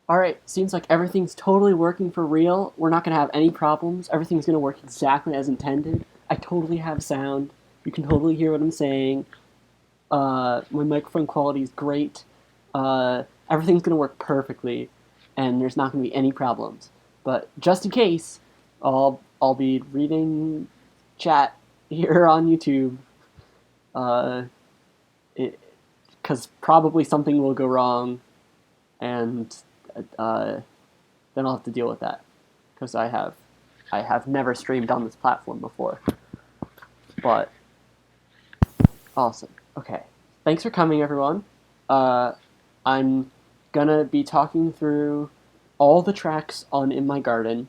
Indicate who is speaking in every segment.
Speaker 1: Alright, seems like everything's totally working for real. We're not going to have any problems. Everything's going to work exactly as intended. I totally have sound. You can totally hear what I'm saying. My microphone quality is great. Everything's going to work perfectly, and there's not going to be any problems. But just in case, I'll be reading chat here on YouTube. Because probably something will go wrong, and then I'll have to deal with that because I have never streamed on this platform before. But awesome. Okay, thanks for coming, everyone. I'm gonna be talking through all the tracks on In My Garden,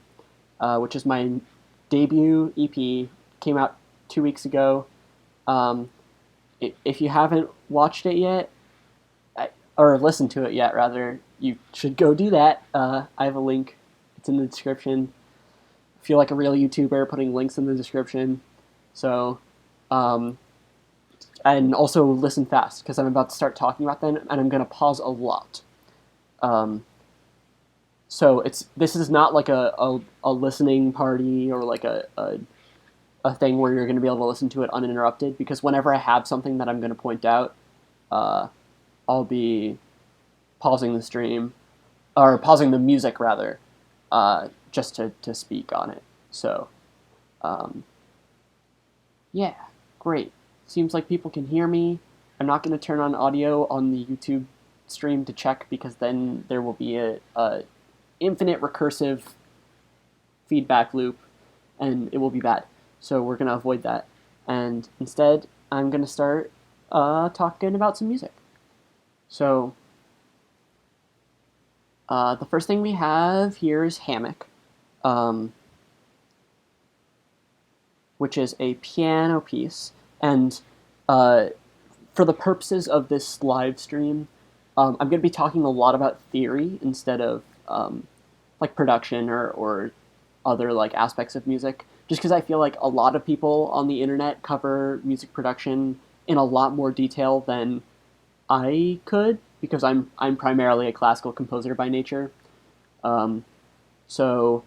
Speaker 1: which is my debut EP. Came out 2 weeks ago. If you haven't watched it yet, or listened to it yet, rather, you should go do that. I have a link. It's in the description. I feel like a real YouTuber putting links in the description. So, and also listen fast, because I'm about to start talking about them, and I'm going to pause a lot. So this is not like a listening party or like a thing where you're going to be able to listen to it uninterrupted, because whenever I have something that I'm going to point out, I'll be pausing the stream, or pausing the music rather, just to speak on it. So, yeah, great. Seems like people can hear me. I'm not going to turn on audio on the YouTube stream to check, because then there will be a infinite recursive feedback loop, and it will be bad. So we're going to avoid that. And instead, I'm going to start talking about some music. So, the first thing we have here is Hammock, which is a piano piece. And for the purposes of this live stream, I'm going to be talking a lot about theory instead of like production or other like aspects of music, just because I feel like a lot of people on the internet cover music production in a lot more detail than I could, because I'm primarily a classical composer by nature. So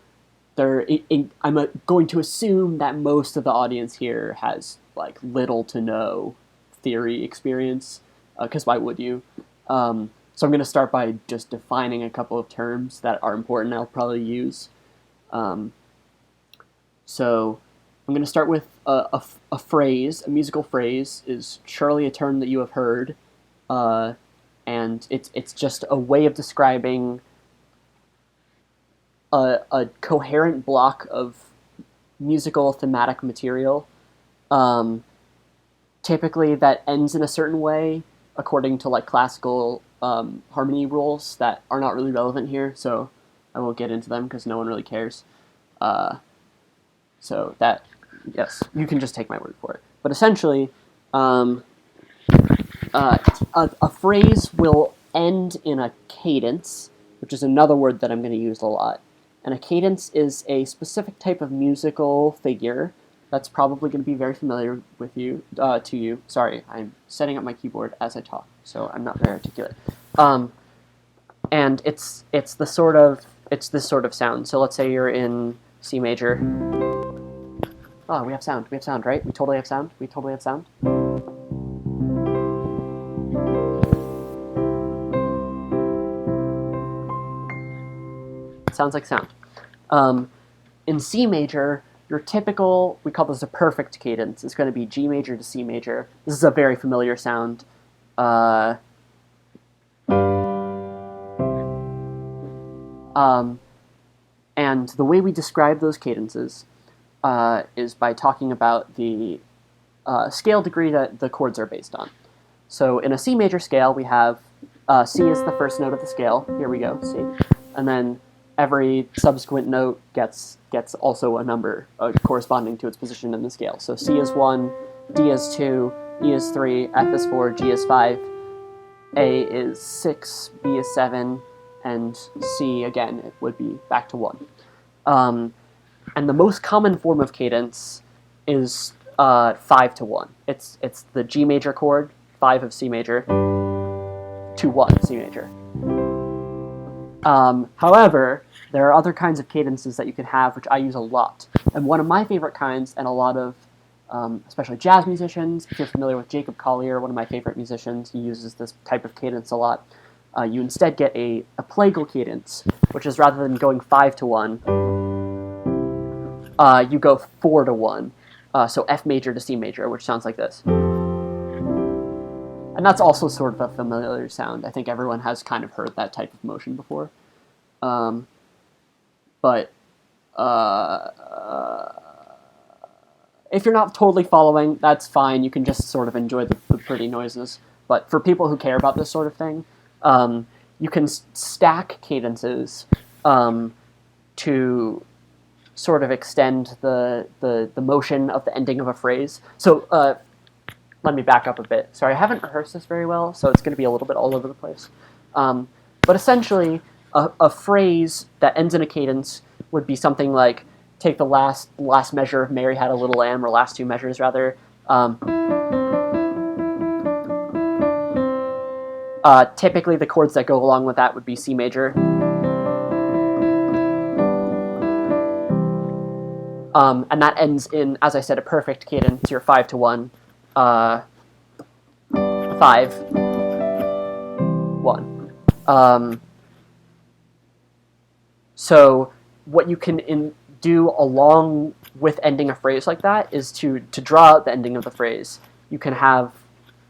Speaker 1: I'm going to assume that most of the audience here has like little to no theory experience, because why would you? So I'm going to start by just defining a couple of terms that are important I'll probably use. So I'm going to start with a phrase. A musical phrase is surely a term that you have heard, and it's just a way of describing a coherent block of musical thematic material, typically that ends in a certain way according to like classical harmony rules that are not really relevant here, so I won't get into them because no one really cares. So that, yes, you can just take my word for it. But essentially, a phrase will end in a cadence, which is another word that I'm going to use a lot. And a cadence is a specific type of musical figure that's probably going to be very familiar with you, to you. Sorry, I'm setting up my keyboard as I talk, so I'm not very articulate. And it's this sort of sound. So let's say you're in C major. Oh, we have sound. We have sound, right? We totally have sound. We totally have sound. Sounds like sound. In C major, your typical, we call this a perfect cadence, is going to be G major to C major. This is a very familiar sound. And the way we describe those cadences is by talking about the scale degree that the chords are based on. So in a C major scale, we have C is the first note of the scale. Here we go, C. And then every subsequent note gets also a number corresponding to its position in the scale. So C is 1, D is 2, E is 3, F is 4, G is 5, A is 6, B is 7, and C, again, it would be back to 1. And the most common form of cadence is 5 to 1. It's the G major chord, 5 of C major, to 1 C major. However, there are other kinds of cadences that you can have, which I use a lot. And one of my favorite kinds, and a lot of, especially jazz musicians, if you're familiar with Jacob Collier, one of my favorite musicians, he uses this type of cadence a lot. You instead get a plagal cadence, which is rather than going 5-1, you go 4-1. So F major to C major, which sounds like this. And that's also sort of a familiar sound. I think everyone has kind of heard that type of motion before. But if you're not totally following, that's fine. You can just sort of enjoy the pretty noises. But for people who care about this sort of thing, you can stack cadences to sort of extend the motion of the ending of a phrase. So let me back up a bit. Sorry, I haven't rehearsed this very well, so it's going to be a little bit all over the place. But essentially, a phrase that ends in a cadence would be something like, take the last measure of Mary Had a Little Lamb, or last two measures, rather. Typically, the chords that go along with that would be C major. And that ends in, as I said, a perfect cadence, your 5-1. 5-1. So what you can do along with ending a phrase like that is to draw out the ending of the phrase. You can have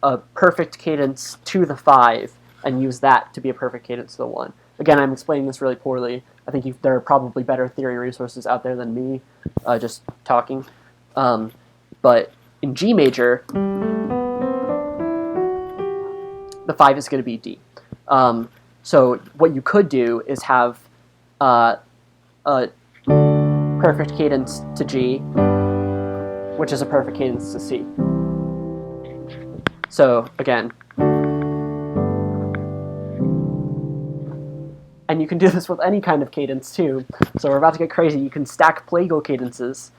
Speaker 1: a perfect cadence to the 5 and use that to be a perfect cadence to the 1. Again, I'm explaining this really poorly. I think there are probably better theory resources out there than me just talking. But in G major, the 5 is going to be D. So what you could do is have a perfect cadence to G, which is a perfect cadence to C. So again, and you can do this with any kind of cadence too. So we're about to get crazy. You can stack plagal cadences.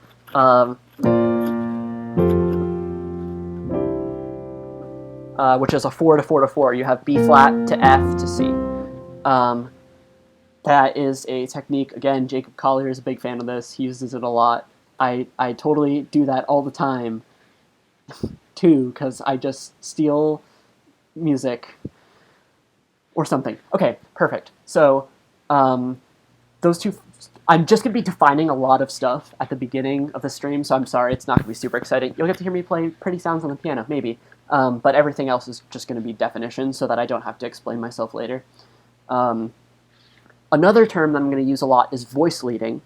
Speaker 1: Which is a 4-4-4. You have B flat to F to C. That is a technique. Again, Jacob Collier is a big fan of this. He uses it a lot. I totally do that all the time too, because I just steal music or something. Okay, perfect. So those two, I'm just going to be defining a lot of stuff at the beginning of the stream, so I'm sorry, it's not going to be super exciting. You'll get to hear me play pretty sounds on the piano, maybe. But everything else is just going to be definition so that I don't have to explain myself later. Another term that I'm going to use a lot is voice leading.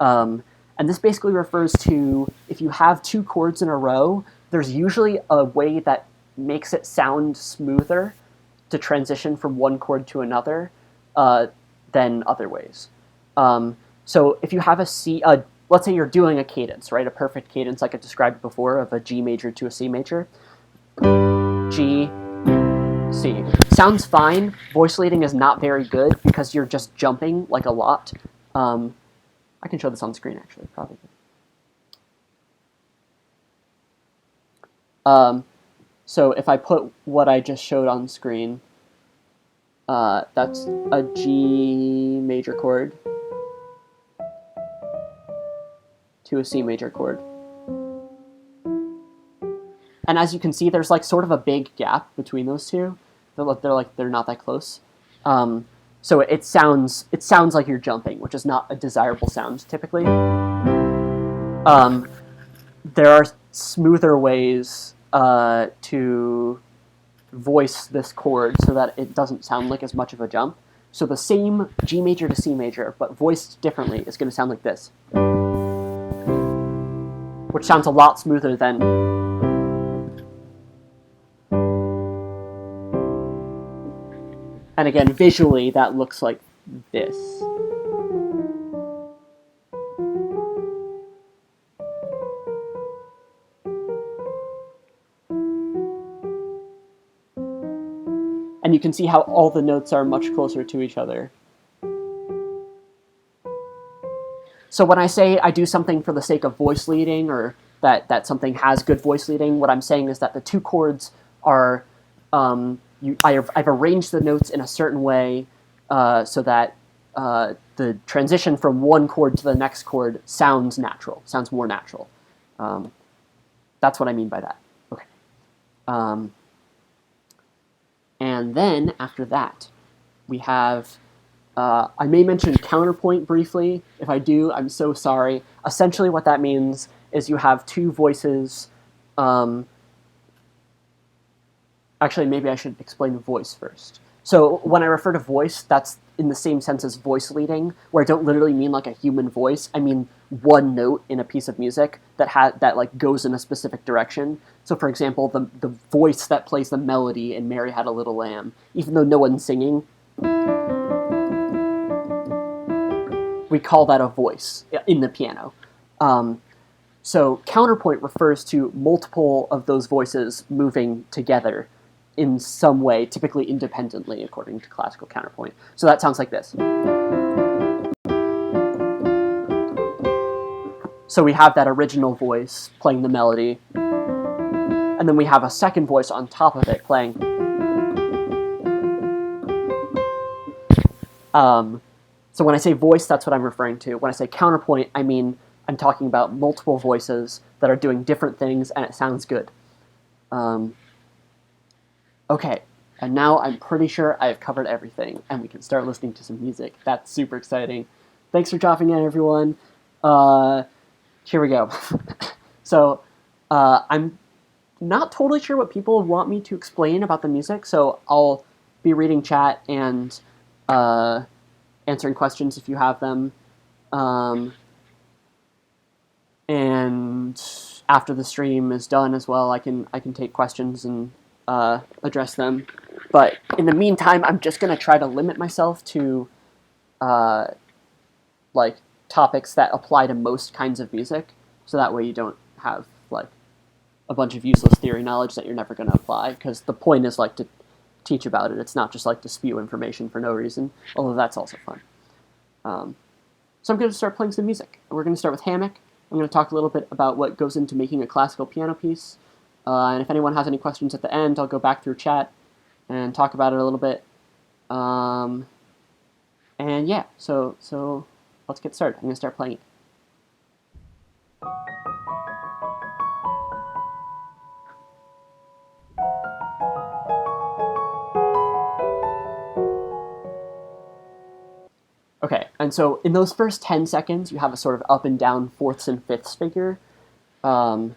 Speaker 1: And this basically refers to if you have two chords in a row, there's usually a way that makes it sound smoother to transition from one chord to another than other ways. So if you have a C, let's say you're doing a cadence, right? A perfect cadence like I described before of a G major to a C major. G, C. Sounds fine. Voice leading is not very good because you're just jumping like a lot. I can show this on screen actually, probably. So if I put what I just showed on screen, that's a G major chord to a C major chord. And as you can see, there's like sort of a big gap between those two. They're not that close. So it sounds like you're jumping, which is not a desirable sound typically. There are smoother ways to voice this chord so that it doesn't sound like as much of a jump. So the same G major to C major, but voiced differently, is going to sound like this, which sounds a lot smoother than. And again, visually, that looks like this. And you can see how all the notes are much closer to each other. So when I say I do something for the sake of voice leading, or that something has good voice leading, what I'm saying is that the two chords are... I've arranged the notes in a certain way so that the transition from one chord to the next chord sounds natural, sounds more natural. That's what I mean by that. Okay. And then after that, we have, I may mention counterpoint briefly. If I do, I'm so sorry. Essentially what that means is you have two voices. Actually, maybe I should explain voice first. So when I refer to voice, that's in the same sense as voice leading, where I don't literally mean like a human voice. I mean one note in a piece of music that like goes in a specific direction. So for example, the voice that plays the melody in Mary Had a Little Lamb, even though no one's singing, we call that a voice in the piano. So counterpoint refers to multiple of those voices moving together in some way, typically independently, according to classical counterpoint. So that sounds like this. So we have that original voice playing the melody, and then we have a second voice on top of it playing. So when I say voice, that's what I'm referring to. When I say counterpoint, I mean I'm talking about multiple voices that are doing different things, and it sounds good. Okay, and now I'm pretty sure I've covered everything, and we can start listening to some music. That's super exciting. Thanks for dropping in, everyone. Here we go. So I'm not totally sure what people want me to explain about the music, so I'll be reading chat and answering questions if you have them. And after the stream is done as well, I can take questions and address them. But in the meantime, I'm just going to try to limit myself to like topics that apply to most kinds of music, so that way you don't have like a bunch of useless theory knowledge that you're never going to apply, because the point is like to teach about it. It's not just like to spew information for no reason, although that's also fun. So I'm going to start playing some music. We're going to start with Hammock. I'm going to talk a little bit about what goes into making a classical piano piece. And if anyone has any questions at the end, I'll go back through chat and talk about it a little bit. And yeah, so let's get started. I'm going to start playing it. Okay, and so in those first 10 seconds, you have a sort of up and down fourths and fifths figure. Let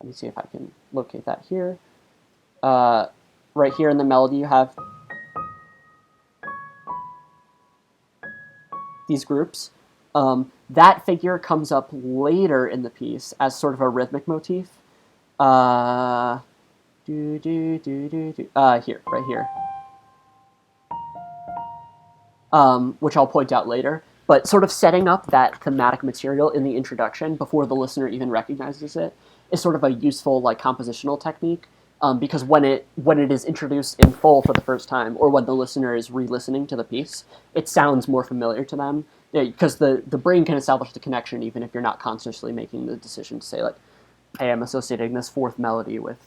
Speaker 1: me see if I can locate that here. Right here in the melody, you have these groups. That figure comes up later in the piece as sort of a rhythmic motif. Here, right here. Which I'll point out later, but sort of setting up that thematic material in the introduction before the listener even recognizes it is sort of a useful like compositional technique, because when it is introduced in full for the first time, or when the listener is re-listening to the piece, it sounds more familiar to them, because the brain can establish the connection even if you're not consciously making the decision to say like, hey, I'm associating this fourth melody with,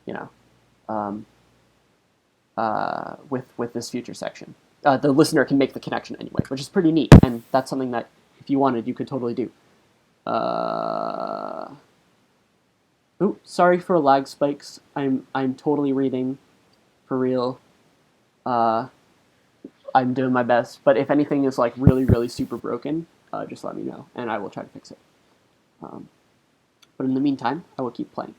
Speaker 1: you know, with this future section. The listener can make the connection anyway, which is pretty neat, and that's something that, if you wanted, you could totally do. Ooh, sorry for lag spikes. I'm totally reading, for real. I'm doing my best, but if anything is like really, really super broken, just let me know, and I will try to fix it. But in the meantime, I will keep playing.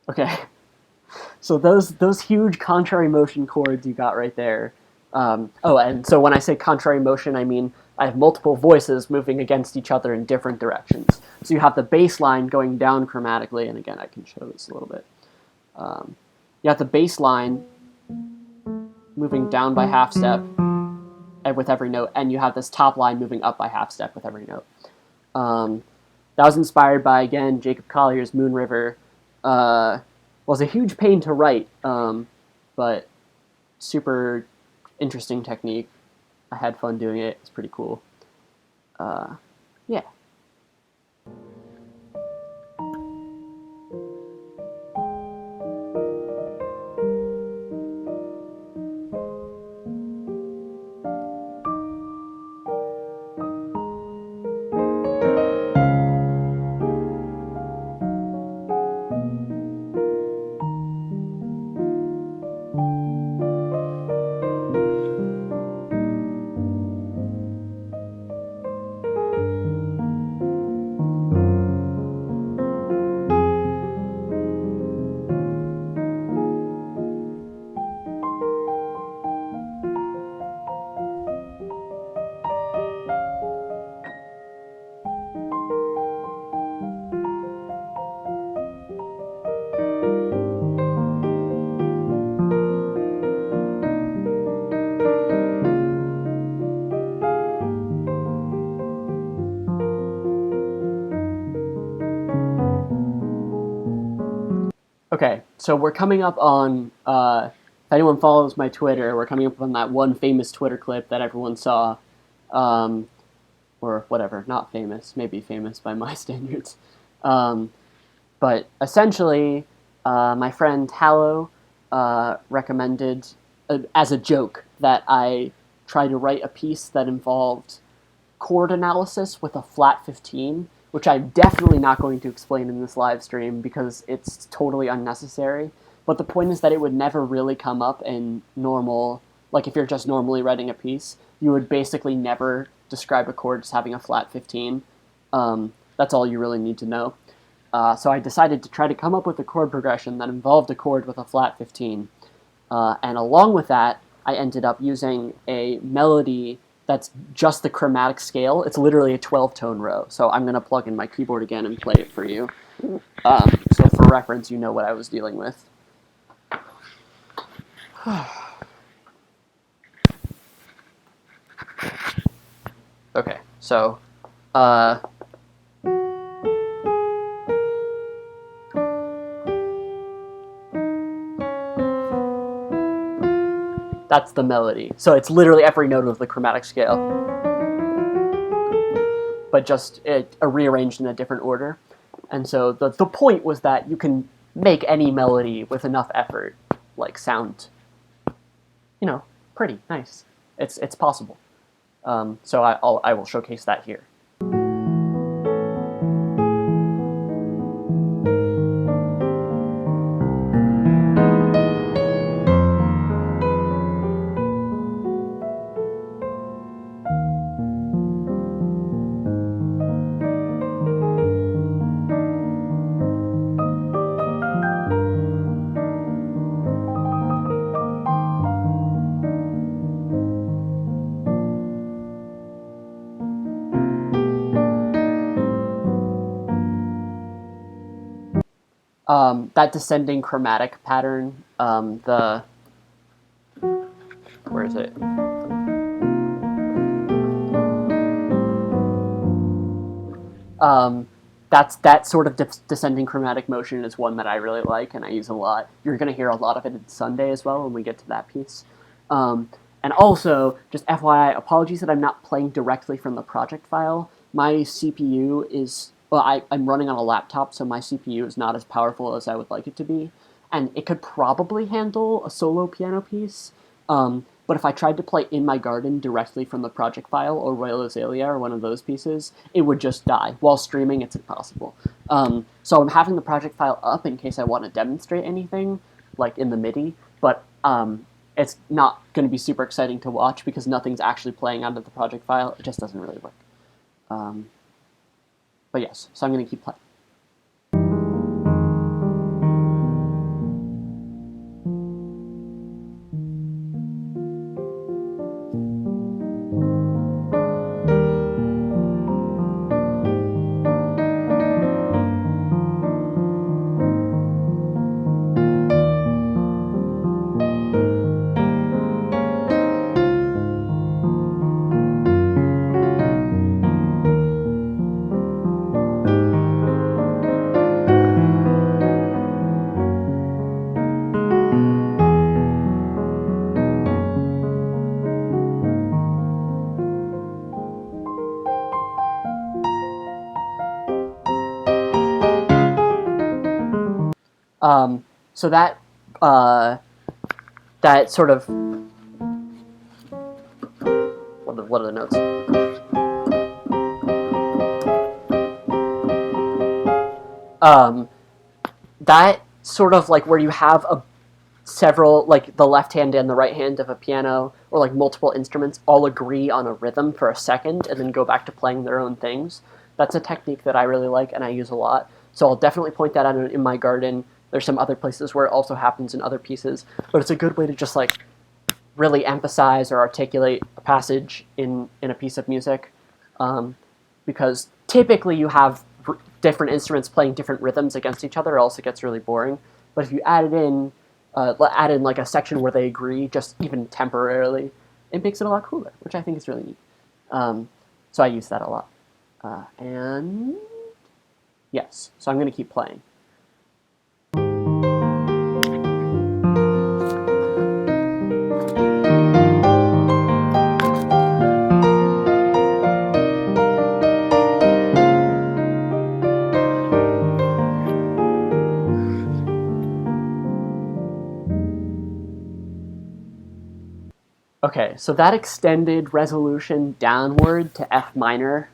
Speaker 1: Okay, so those huge contrary motion chords you got right there. Oh, and so when I say contrary motion, I mean I have multiple voices moving against each other in different directions. So you have the bass line going down chromatically, and again, I can show this a little bit. You have the bass line moving down by half step with every note, and you have this top line moving up by half step with every note. that was inspired by, again, Jacob Collier's Moon River. Was a huge pain to write, but super interesting technique. I had fun doing it. It's pretty cool. Yeah. Okay, so we're coming up on, if anyone follows my Twitter, we're coming up on that one famous Twitter clip that everyone saw, or whatever, not famous, maybe famous by my standards. But essentially, my friend Hallow recommended, as a joke, that I try to write a piece that involved chord analysis with a flat 15, which I'm definitely not going to explain in this live stream because it's totally unnecessary. But the point is that it would never really come up in normal, like if you're just normally writing a piece, you would basically never describe a chord as having a flat 15. That's all you really need to know. So I decided to try to come up with a chord progression that involved a chord with a flat 15. And along with that, I ended up using a melody that's just the chromatic scale. It's literally a 12-tone row. So I'm going to plug in my keyboard again and play it for you. So for reference, you know what I was dealing with. Okay, so that's the melody. So it's literally every note of the chromatic scale, but just rearranged in a different order. And so the point was that you can make any melody with enough effort, like sound, pretty nice. It's possible. So I will showcase that here. That descending chromatic pattern, where is it? That sort of descending chromatic motion is one that I really like and I use a lot. You're going to hear a lot of it in Sunday as well when we get to that piece. And also, just FYI, apologies that I'm not playing directly from the project file. My CPU is, well, I'm running on a laptop, so my CPU is not as powerful as I would like it to be. And it could probably handle a solo piano piece, but if I tried to play In My Garden directly from the project file, or Royal Azalea, or one of those pieces, it would just die. While streaming, it's impossible. So I'm having the project file up in case I want to demonstrate anything, like in the MIDI, but it's not going to be super exciting to watch because nothing's actually playing out of the project file. It just doesn't really work. But yes, so I'm going to keep playing. So that that sort of what are the notes? That sort of like where you have several, like the left hand and the right hand of a piano, or like multiple instruments all agree on a rhythm for a second and then go back to playing their own things. That's a technique that I really like and I use a lot. So I'll definitely point that out in my garden. There's some other places where it also happens in other pieces, but it's a good way to just like really emphasize or articulate a passage in a piece of music, because typically you have different instruments playing different rhythms against each other, or else it gets really boring. But if you add in like a section where they agree, just even temporarily, it makes it a lot cooler, which I think is really neat. So I use that a lot. And yes, so I'm going to keep playing. Okay, so that extended resolution downward to F minor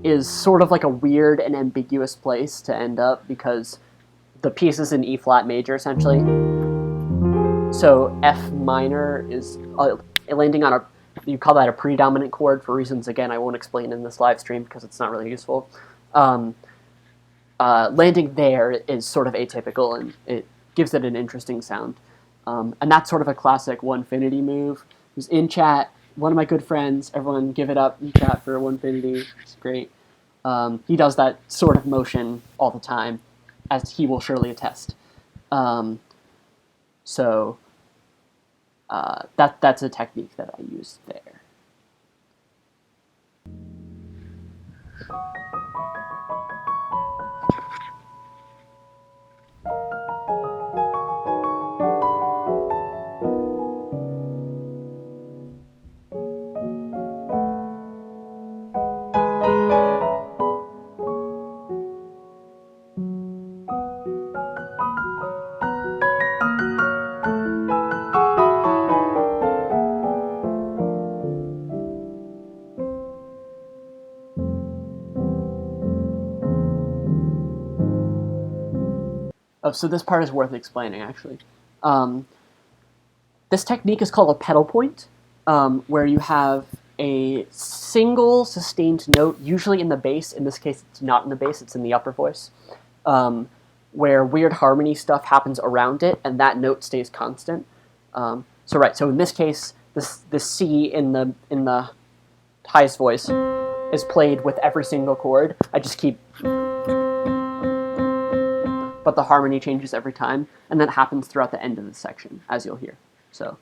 Speaker 1: is sort of like a weird and ambiguous place to end up, because the piece is in E flat major essentially. So F minor is landing on you call that a predominant chord for reasons, again, I won't explain in this live stream because it's not really useful. Landing there is sort of atypical, and it gives it an interesting sound. And that's sort of a classic Onefinity move. Who's in chat, one of my good friends, everyone give it up in chat for Onefinity, it's great. He does that sort of motion all the time, as he will surely attest. So that's a technique that I use there. Oh, so this part is worth explaining, actually. This technique is called a pedal point, where you have a single sustained note, usually in the bass. In this case, it's not in the bass, it's in the upper voice, where weird harmony stuff happens around it, and that note stays constant. So in this case, the C in the highest voice is played with every single chord. I just keep, but the harmony changes every time, and that happens throughout the end of the section, as you'll hear. So.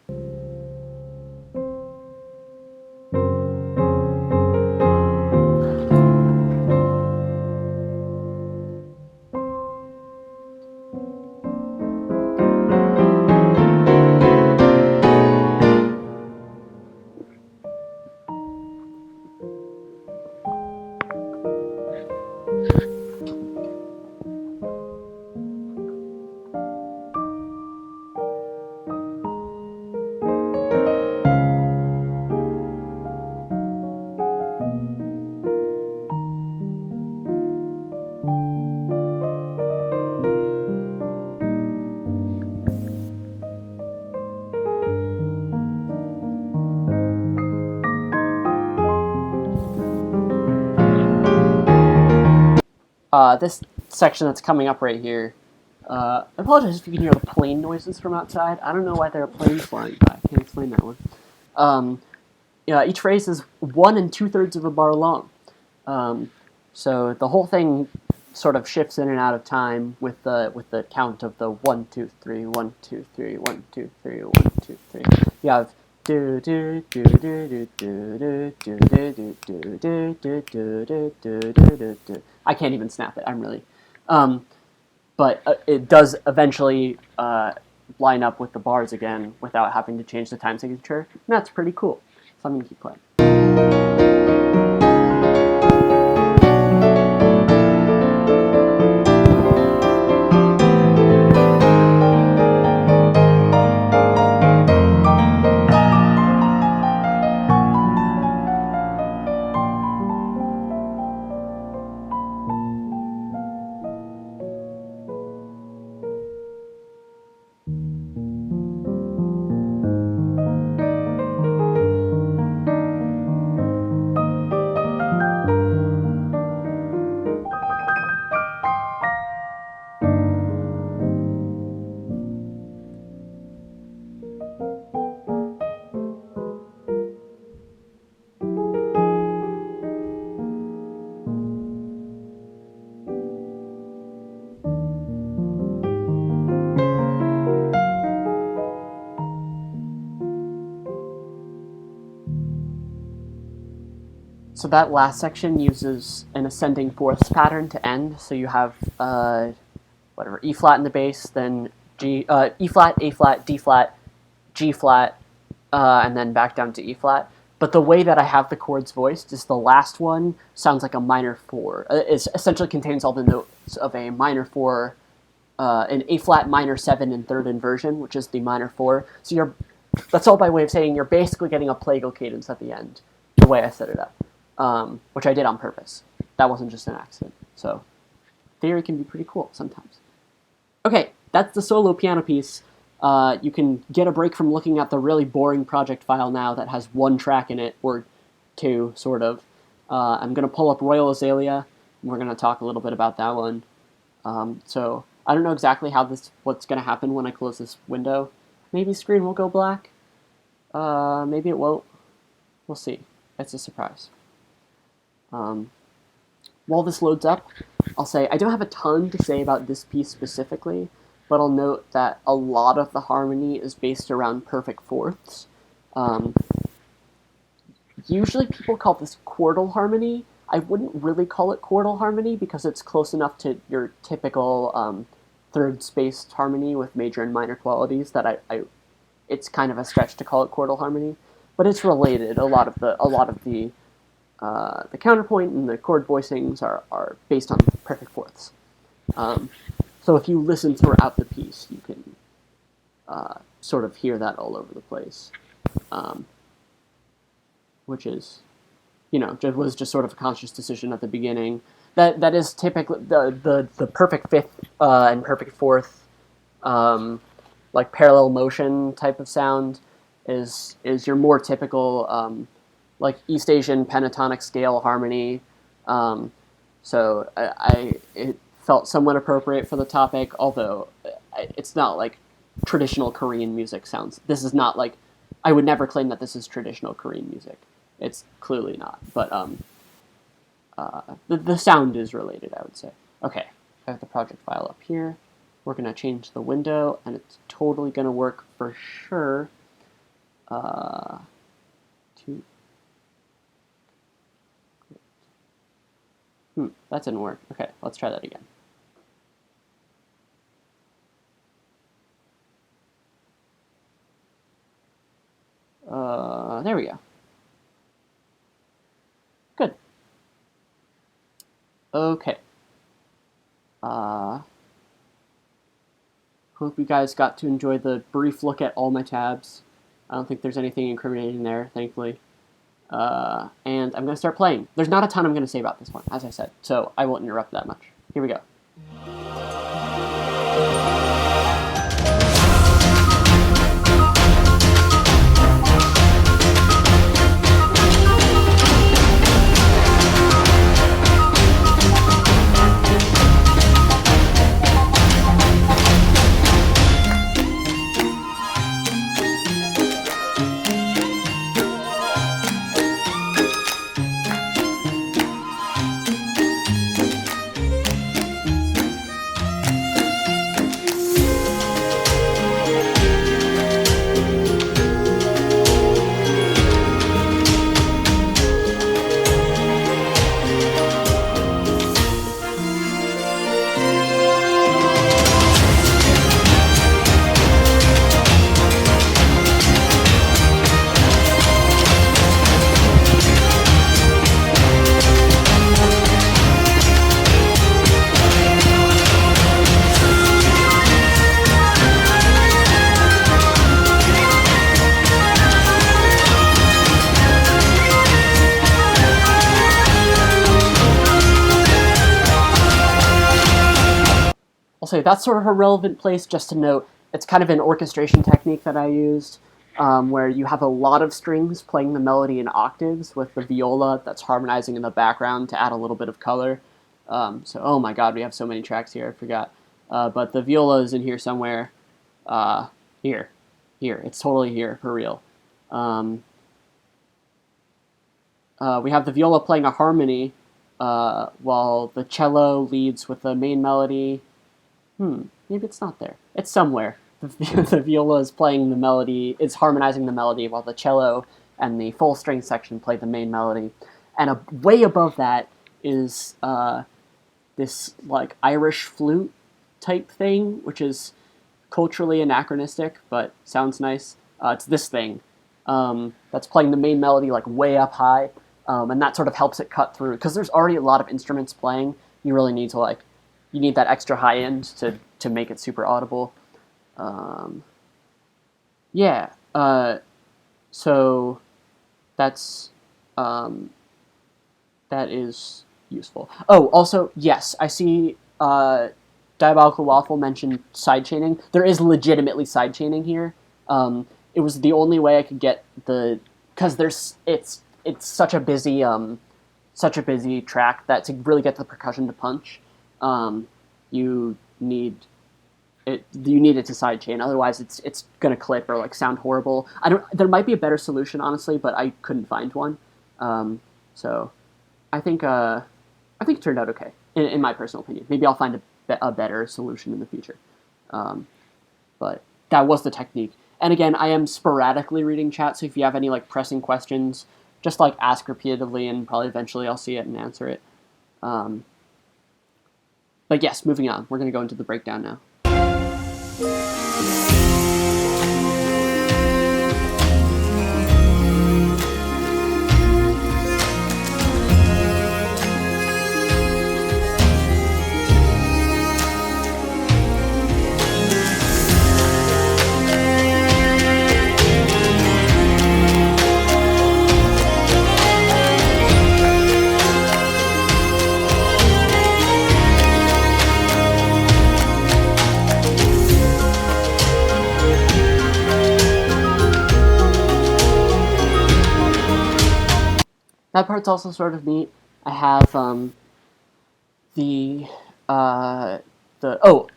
Speaker 1: This section that's coming up right here, I apologize if you can hear the plane noises from outside. I don't know why there are planes flying by. I can't explain that one. Each phrase is 1 2/3 of a bar long. So the whole thing sort of shifts in and out of time with the count of the 1 2 3 1 2 3 1 2 3 1 2 3. You have do do do do do do do do do do do do do do. I can't even snap it. I'm really, but it does eventually line up with the bars again without having to change the time signature. And that's pretty cool. So I'm gonna keep playing. So that last section uses an ascending fourths pattern to end. So you have whatever, E flat in the bass, then E flat, A flat, D flat, G flat, and then back down to E flat. But the way that I have the chords voiced is the last one sounds like a minor 4. It essentially contains all the notes of a minor 4, an A flat minor 7 in third inversion, which is the minor 4. So that's all by way of saying you're basically getting a plagal cadence at the end, the way I set it up, which I did on purpose. That wasn't just an accident. So theory can be pretty cool sometimes. Okay, that's the solo piano piece. You can get a break from looking at the really boring project file now that has one track in it, or two, sort of. I'm going to pull up Royal Azalea, and we're going to talk a little bit about that one. So I don't know exactly what's going to happen when I close this window. Maybe screen will go black. Maybe it won't. We'll see. It's a surprise. While this loads up, I'll say I don't have a ton to say about this piece specifically, but I'll note that a lot of the harmony is based around perfect fourths. Usually people call this chordal harmony. I wouldn't really call it chordal harmony because it's close enough to your typical third spaced harmony with major and minor qualities that it's kind of a stretch to call it chordal harmony. But it's related. A lot of the counterpoint and the chord voicings are based on perfect fourths. So if you listen throughout the piece, you can sort of hear that all over the place, which is, was just sort of a conscious decision at the beginning. That is typically the perfect fifth and perfect fourth, like parallel motion type of sound is your more typical like East Asian pentatonic scale harmony. So it felt somewhat appropriate for the topic, although it's not like traditional Korean music sounds. This is not like, I would never claim that this is traditional Korean music. It's clearly not, but the sound is related, I would say. Okay, I have the project file up here. We're going to change the window, and it's totally going to work for sure. That didn't work. Okay, let's try that again. There we go. Good. Okay. Hope you guys got to enjoy the brief look at all my tabs. I don't think there's anything incriminating there, thankfully. And I'm going to start playing. There's not a ton I'm going to say about this one, as I said, so I won't interrupt that much. Here we go. I'll say that's sort of a relevant place just to note. It's kind of an orchestration technique that I used, where you have a lot of strings playing the melody in octaves with the viola that's harmonizing in the background to add a little bit of color. So, oh my god, we have so many tracks here, I forgot. But the viola is in here somewhere. Here. It's totally here, for real. We have the viola playing a harmony, while the cello leads with the main melody. Maybe it's not there. It's somewhere. The viola is playing the melody, it's harmonizing the melody, while the cello and the full string section play the main melody. and way above that is this like Irish flute type thing, which is culturally anachronistic but sounds nice. It's this thing that's playing the main melody like way up high, and that sort of helps it cut through because there's already a lot of instruments playing. You really need to you need that extra high end to make it super audible. Yeah. So that's that is useful. Oh, also, yes, I see Diabolical Waffle mentioned sidechaining. There is legitimately sidechaining here. It was the only way I could get because it's such a busy track that to really get the percussion to punch, you need it to sidechain. Otherwise, it's gonna clip or like sound horrible. There might be a better solution, honestly, but I couldn't find one. So I think it turned out okay in my personal opinion. Maybe I'll find a better solution in the future. But that was the technique. And again, I am sporadically reading chat, so if you have any like pressing questions, just like ask repeatedly, and probably eventually I'll see it and answer it. But yes, moving on. We're going to go into the breakdown now. That part's also sort of neat. I have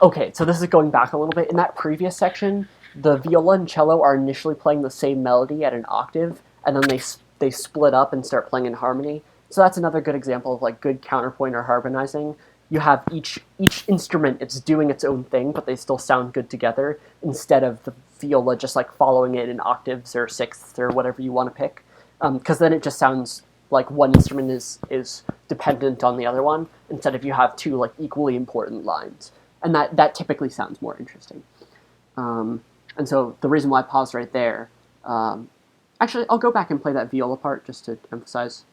Speaker 1: okay, so this is going back a little bit. In that previous section, the viola and cello are initially playing the same melody at an octave, and then they split up and start playing in harmony. So that's another good example of like good counterpoint or harmonizing. You have each instrument, it's doing its own thing, but they still sound good together, instead of the viola just like following it in octaves or sixths or whatever you want to pick. Because then it just sounds like one instrument is dependent on the other one, instead of you have two like equally important lines. And that typically sounds more interesting. And so the reason why I paused right there, actually I'll go back and play that viola part just to emphasize.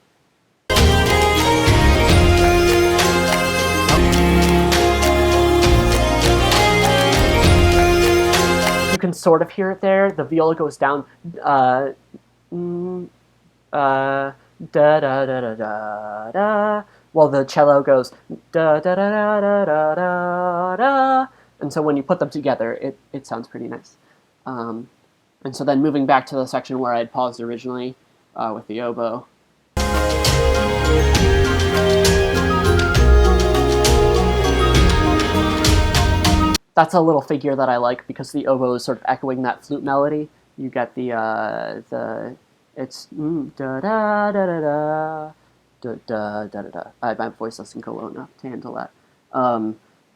Speaker 1: You can sort of hear it there. The viola goes down da da da da da da, while the cello goes da da da da da da da da. And so when you put them together, it sounds pretty nice. And so then moving back to the section where I had paused originally with the oboe. That's a little figure that I like because the oboe is sort of echoing that flute melody. You get it's da da da da da da da da da. My voice doesn't go low enough to handle that.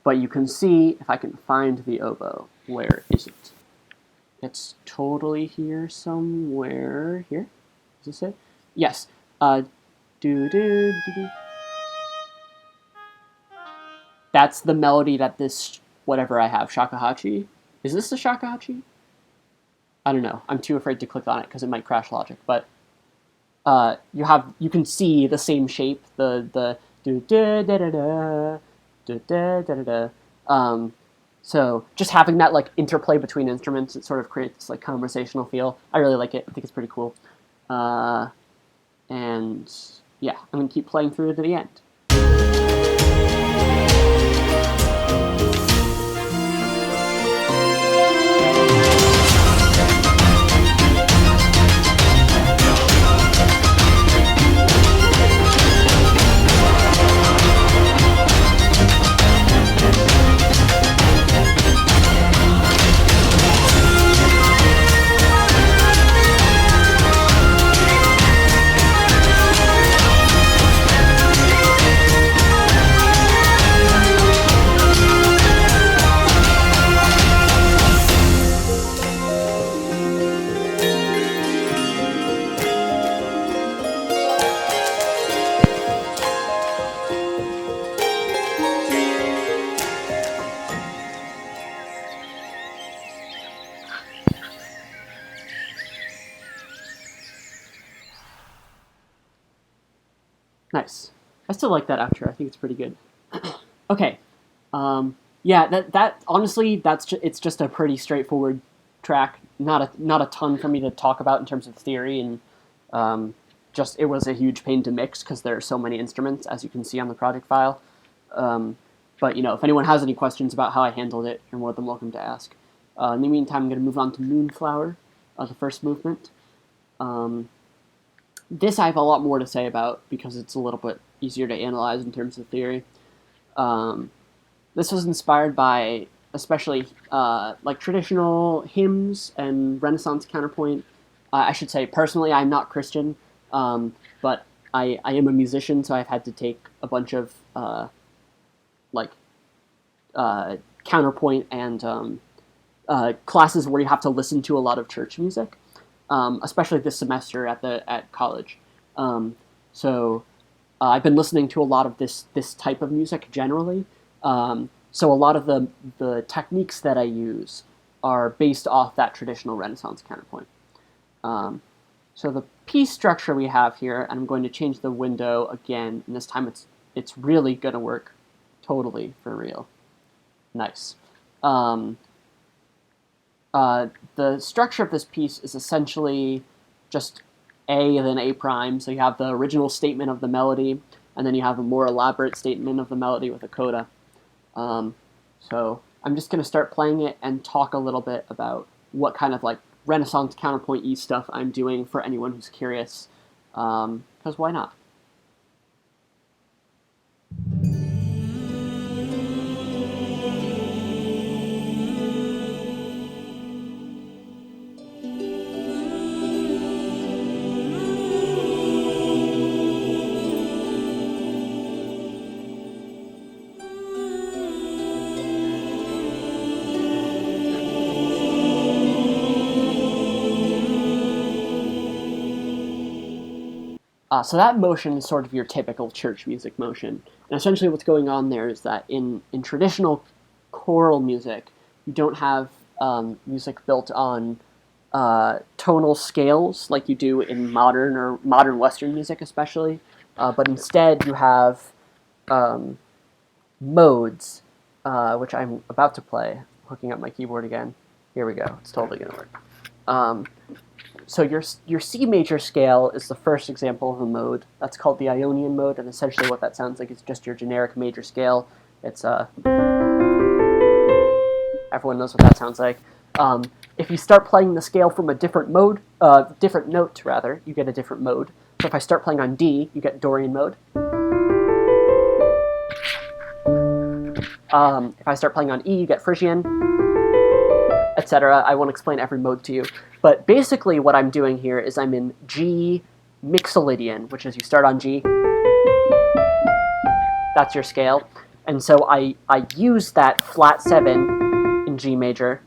Speaker 1: But you can see, if I can find the oboe, where is it? It's totally here somewhere. Here? Is this it? Yes. Do do do do. That's the melody that this whatever I have, shakuhachi. Is this the shakuhachi? I don't know. I'm too afraid to click on it because it might crash Logic. But you can see the same shape. The do da da da da da da da da da. So just having that like interplay between instruments, it sort of creates like conversational feel. I really like it. I think it's pretty cool. And yeah, I'm gonna keep playing through to the end. Nice. I still like that outro. I think it's pretty good. Okay. Yeah, that honestly, it's just a pretty straightforward track. Not a ton for me to talk about in terms of theory, and just it was a huge pain to mix because there are so many instruments, as you can see on the project file. But if anyone has any questions about how I handled it, you're more than welcome to ask. In the meantime, I'm going to move on to Moonflower, the first movement. This I have a lot more to say about because it's a little bit easier to analyze in terms of theory. This was inspired by especially like traditional hymns and Renaissance counterpoint. I should say, personally, I'm not Christian, but I am a musician, so I've had to take a bunch of counterpoint and classes where you have to listen to a lot of church music, especially this semester at college. So I've been listening to a lot of this type of music generally. So a lot of the techniques that I use are based off that traditional Renaissance counterpoint. So the piece structure we have here, and I'm going to change the window again, and this time it's really going to work totally for real. Nice. The structure of this piece is essentially just A then A prime, so you have the original statement of the melody, and then you have a more elaborate statement of the melody with a coda. So I'm just going to start playing it and talk a little bit about what kind of like Renaissance counterpoint-y stuff I'm doing for anyone who's curious, because why not? So that motion is sort of your typical church music motion. And essentially what's going on there is that in traditional choral music, you don't have music built on tonal scales like you do in modern or modern Western music especially, but instead you have modes, which I'm about to play. Hooking up my keyboard again. Here we go. It's totally going to work. So your C major scale is the first example of a mode. That's called the Ionian Mode, and essentially what that sounds like is just your generic major scale. It's everyone knows what that sounds like. If you start playing the scale from a different mode, different note rather, you get a different mode. So if I start playing on D, you get Dorian mode. If I start playing on E, you get Phrygian, etc. I won't explain every mode to you. But basically what I'm doing here is I'm in G Mixolydian, which is you start on G. That's your scale. And so I use that flat 7 in G major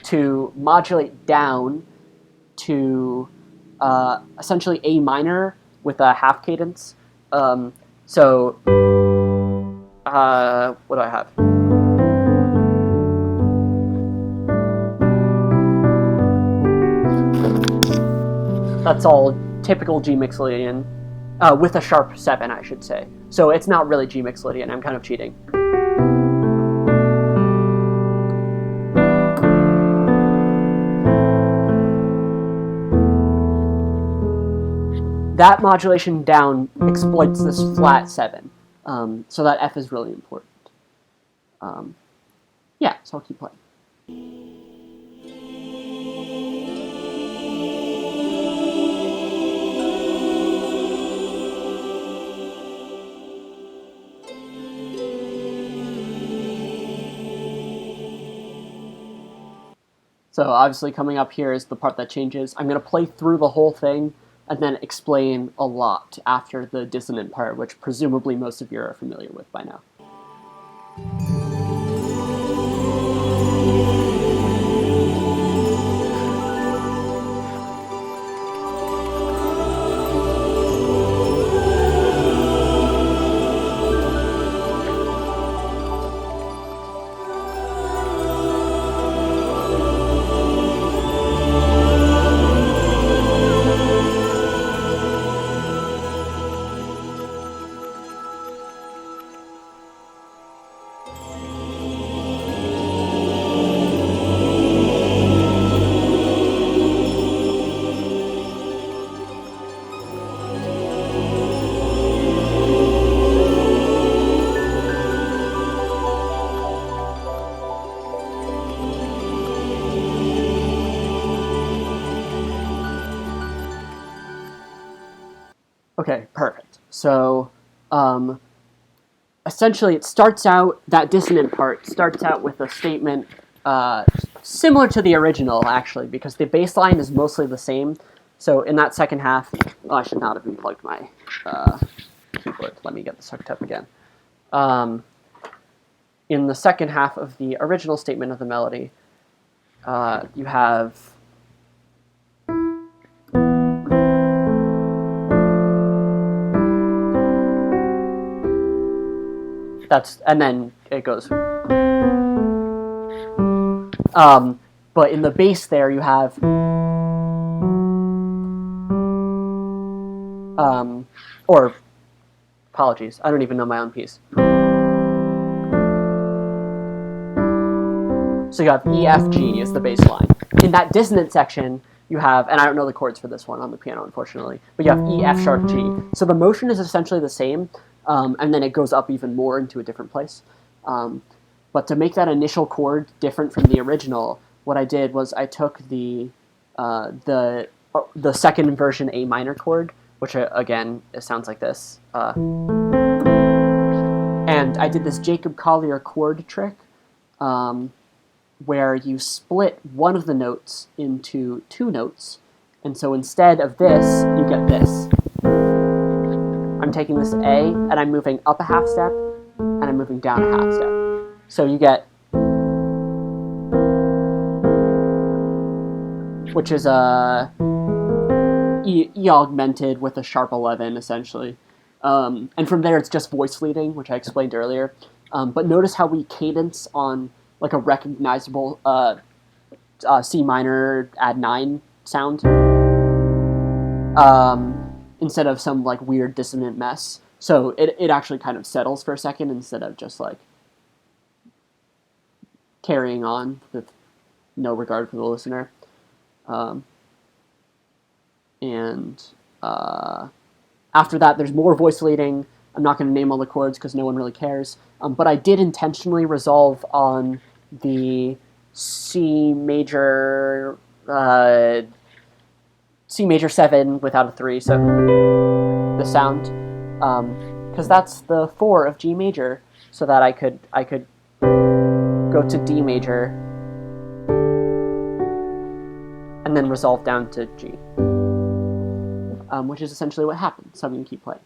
Speaker 1: to modulate down to essentially A minor with a half cadence. What do I have? That's all typical G Mixolydian, with a sharp 7, I should say. So it's not really G Mixolydian, I'm kind of cheating. That modulation down exploits this flat 7, so that F is really important. Yeah, so I'll keep playing. So obviously coming up here is the part that changes. I'm going to play through the whole thing and then explain a lot after the dissonant part, which presumably most of you are familiar with by now. So essentially it starts out, that dissonant part starts out with a statement similar to the original, actually, because the bass line is mostly the same. So in that second half, I should not have unplugged my keyboard. Let me get this hooked up again. In the second half of the original statement of the melody, you have and then it goes. But in the bass there, you have or apologies, I don't even know my own piece. So you have E, F, G is the bass line. In that dissonant section, you have, and I don't know the chords for this one on the piano, unfortunately, but you have E, F sharp, G. So the motion is essentially the same, and then it goes up even more into a different place. But to make that initial chord different from the original, what I did was I took the second inversion A minor chord, which again, it sounds like this. And I did this Jacob Collier chord trick, where you split one of the notes into two notes. And so instead of this, you get this. I'm taking this A, and I'm moving up a half step, and I'm moving down a half step. So you get, which is E augmented with a sharp 11, essentially. And from there, it's just voice leading, which I explained earlier. But notice how we cadence on like a recognizable C minor add 9 sound, instead of some like weird dissonant mess. So it actually kind of settles for a second instead of just like carrying on with no regard for the listener. After that, there's more voice leading. I'm not going to name all the chords because no one really cares. But I did intentionally resolve on the C major 7 without a 3, so the sound, because that's the 4 of G major, so that I could go to D major and then resolve down to G, which is essentially what happened. So I'm going to keep playing.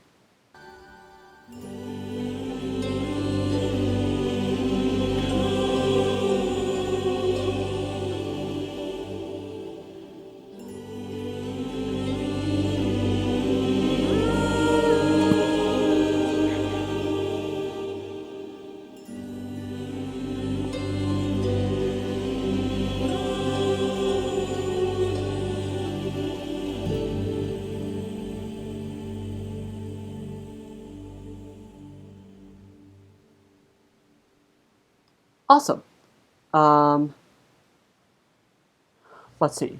Speaker 1: Awesome. Let's see.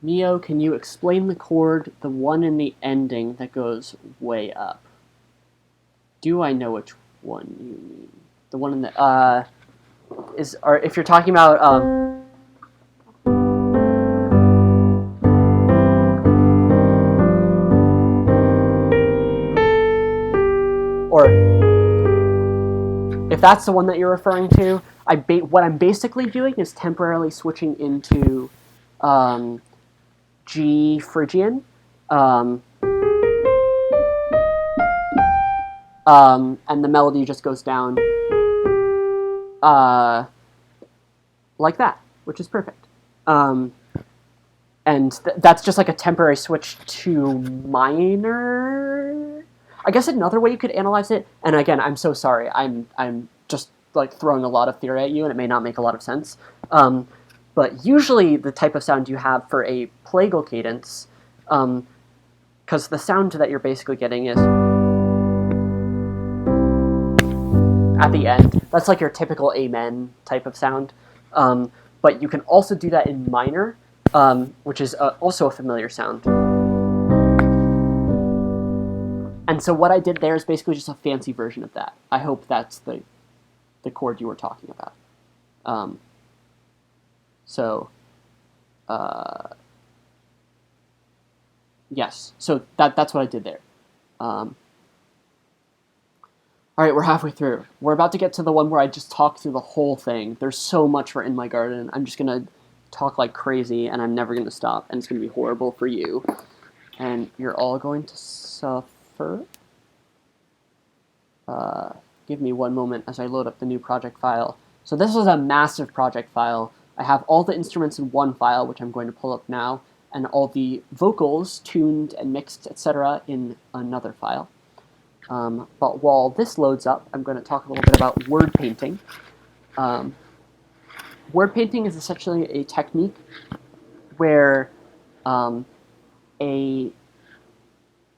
Speaker 1: Neo, can you explain the chord, the one in the ending that goes way up? Do I know which one you mean? The one in the if you're talking about or if that's the one that you're referring to, what I'm basically doing is temporarily switching into G Phrygian, and the melody just goes down like that, which is perfect. And that's just like a temporary switch to minor. I guess another way you could analyze it, and again, I'm so sorry, I'm just like throwing a lot of theory at you, and it may not make a lot of sense. But usually the type of sound you have for a plagal cadence, because the sound that you're basically getting is at the end. That's like your typical amen type of sound. But you can also do that in minor, which is also a familiar sound. And so what I did there is basically just a fancy version of that. I hope that's the chord you were talking about. Yes, so that's what I did there. Alright, we're halfway through. We're about to get to the one where I just talk through the whole thing. There's so much for In My Garden. I'm just going to talk like crazy, and I'm never going to stop, and it's going to be horrible for you. And you're all going to suffer. Give me one moment as I load up the new project file. So this is a massive project file. I have all the instruments in one file, which I'm going to pull up now, and all the vocals tuned and mixed, etc. in another file. But while this loads up, I'm going to talk a little bit about word painting. Word painting is essentially a technique where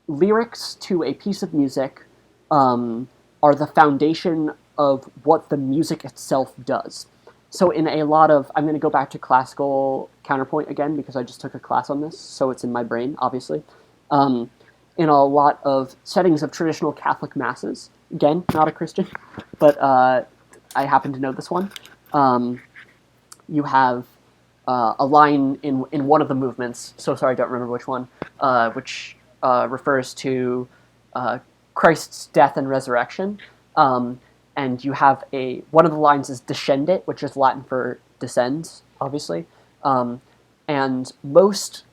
Speaker 1: lyrics to a piece of music are the foundation of what the music itself does. So in a lot of, I'm going to go back to classical counterpoint again because I just took a class on this, so it's in my brain, obviously. In a lot of settings of traditional Catholic masses, again, not a Christian, but I happen to know this one, you have a line in one of the movements, so sorry, I don't remember which one, which refers to Christ's death and resurrection, and you have one of the lines is descendit, which is Latin for descends, obviously, and most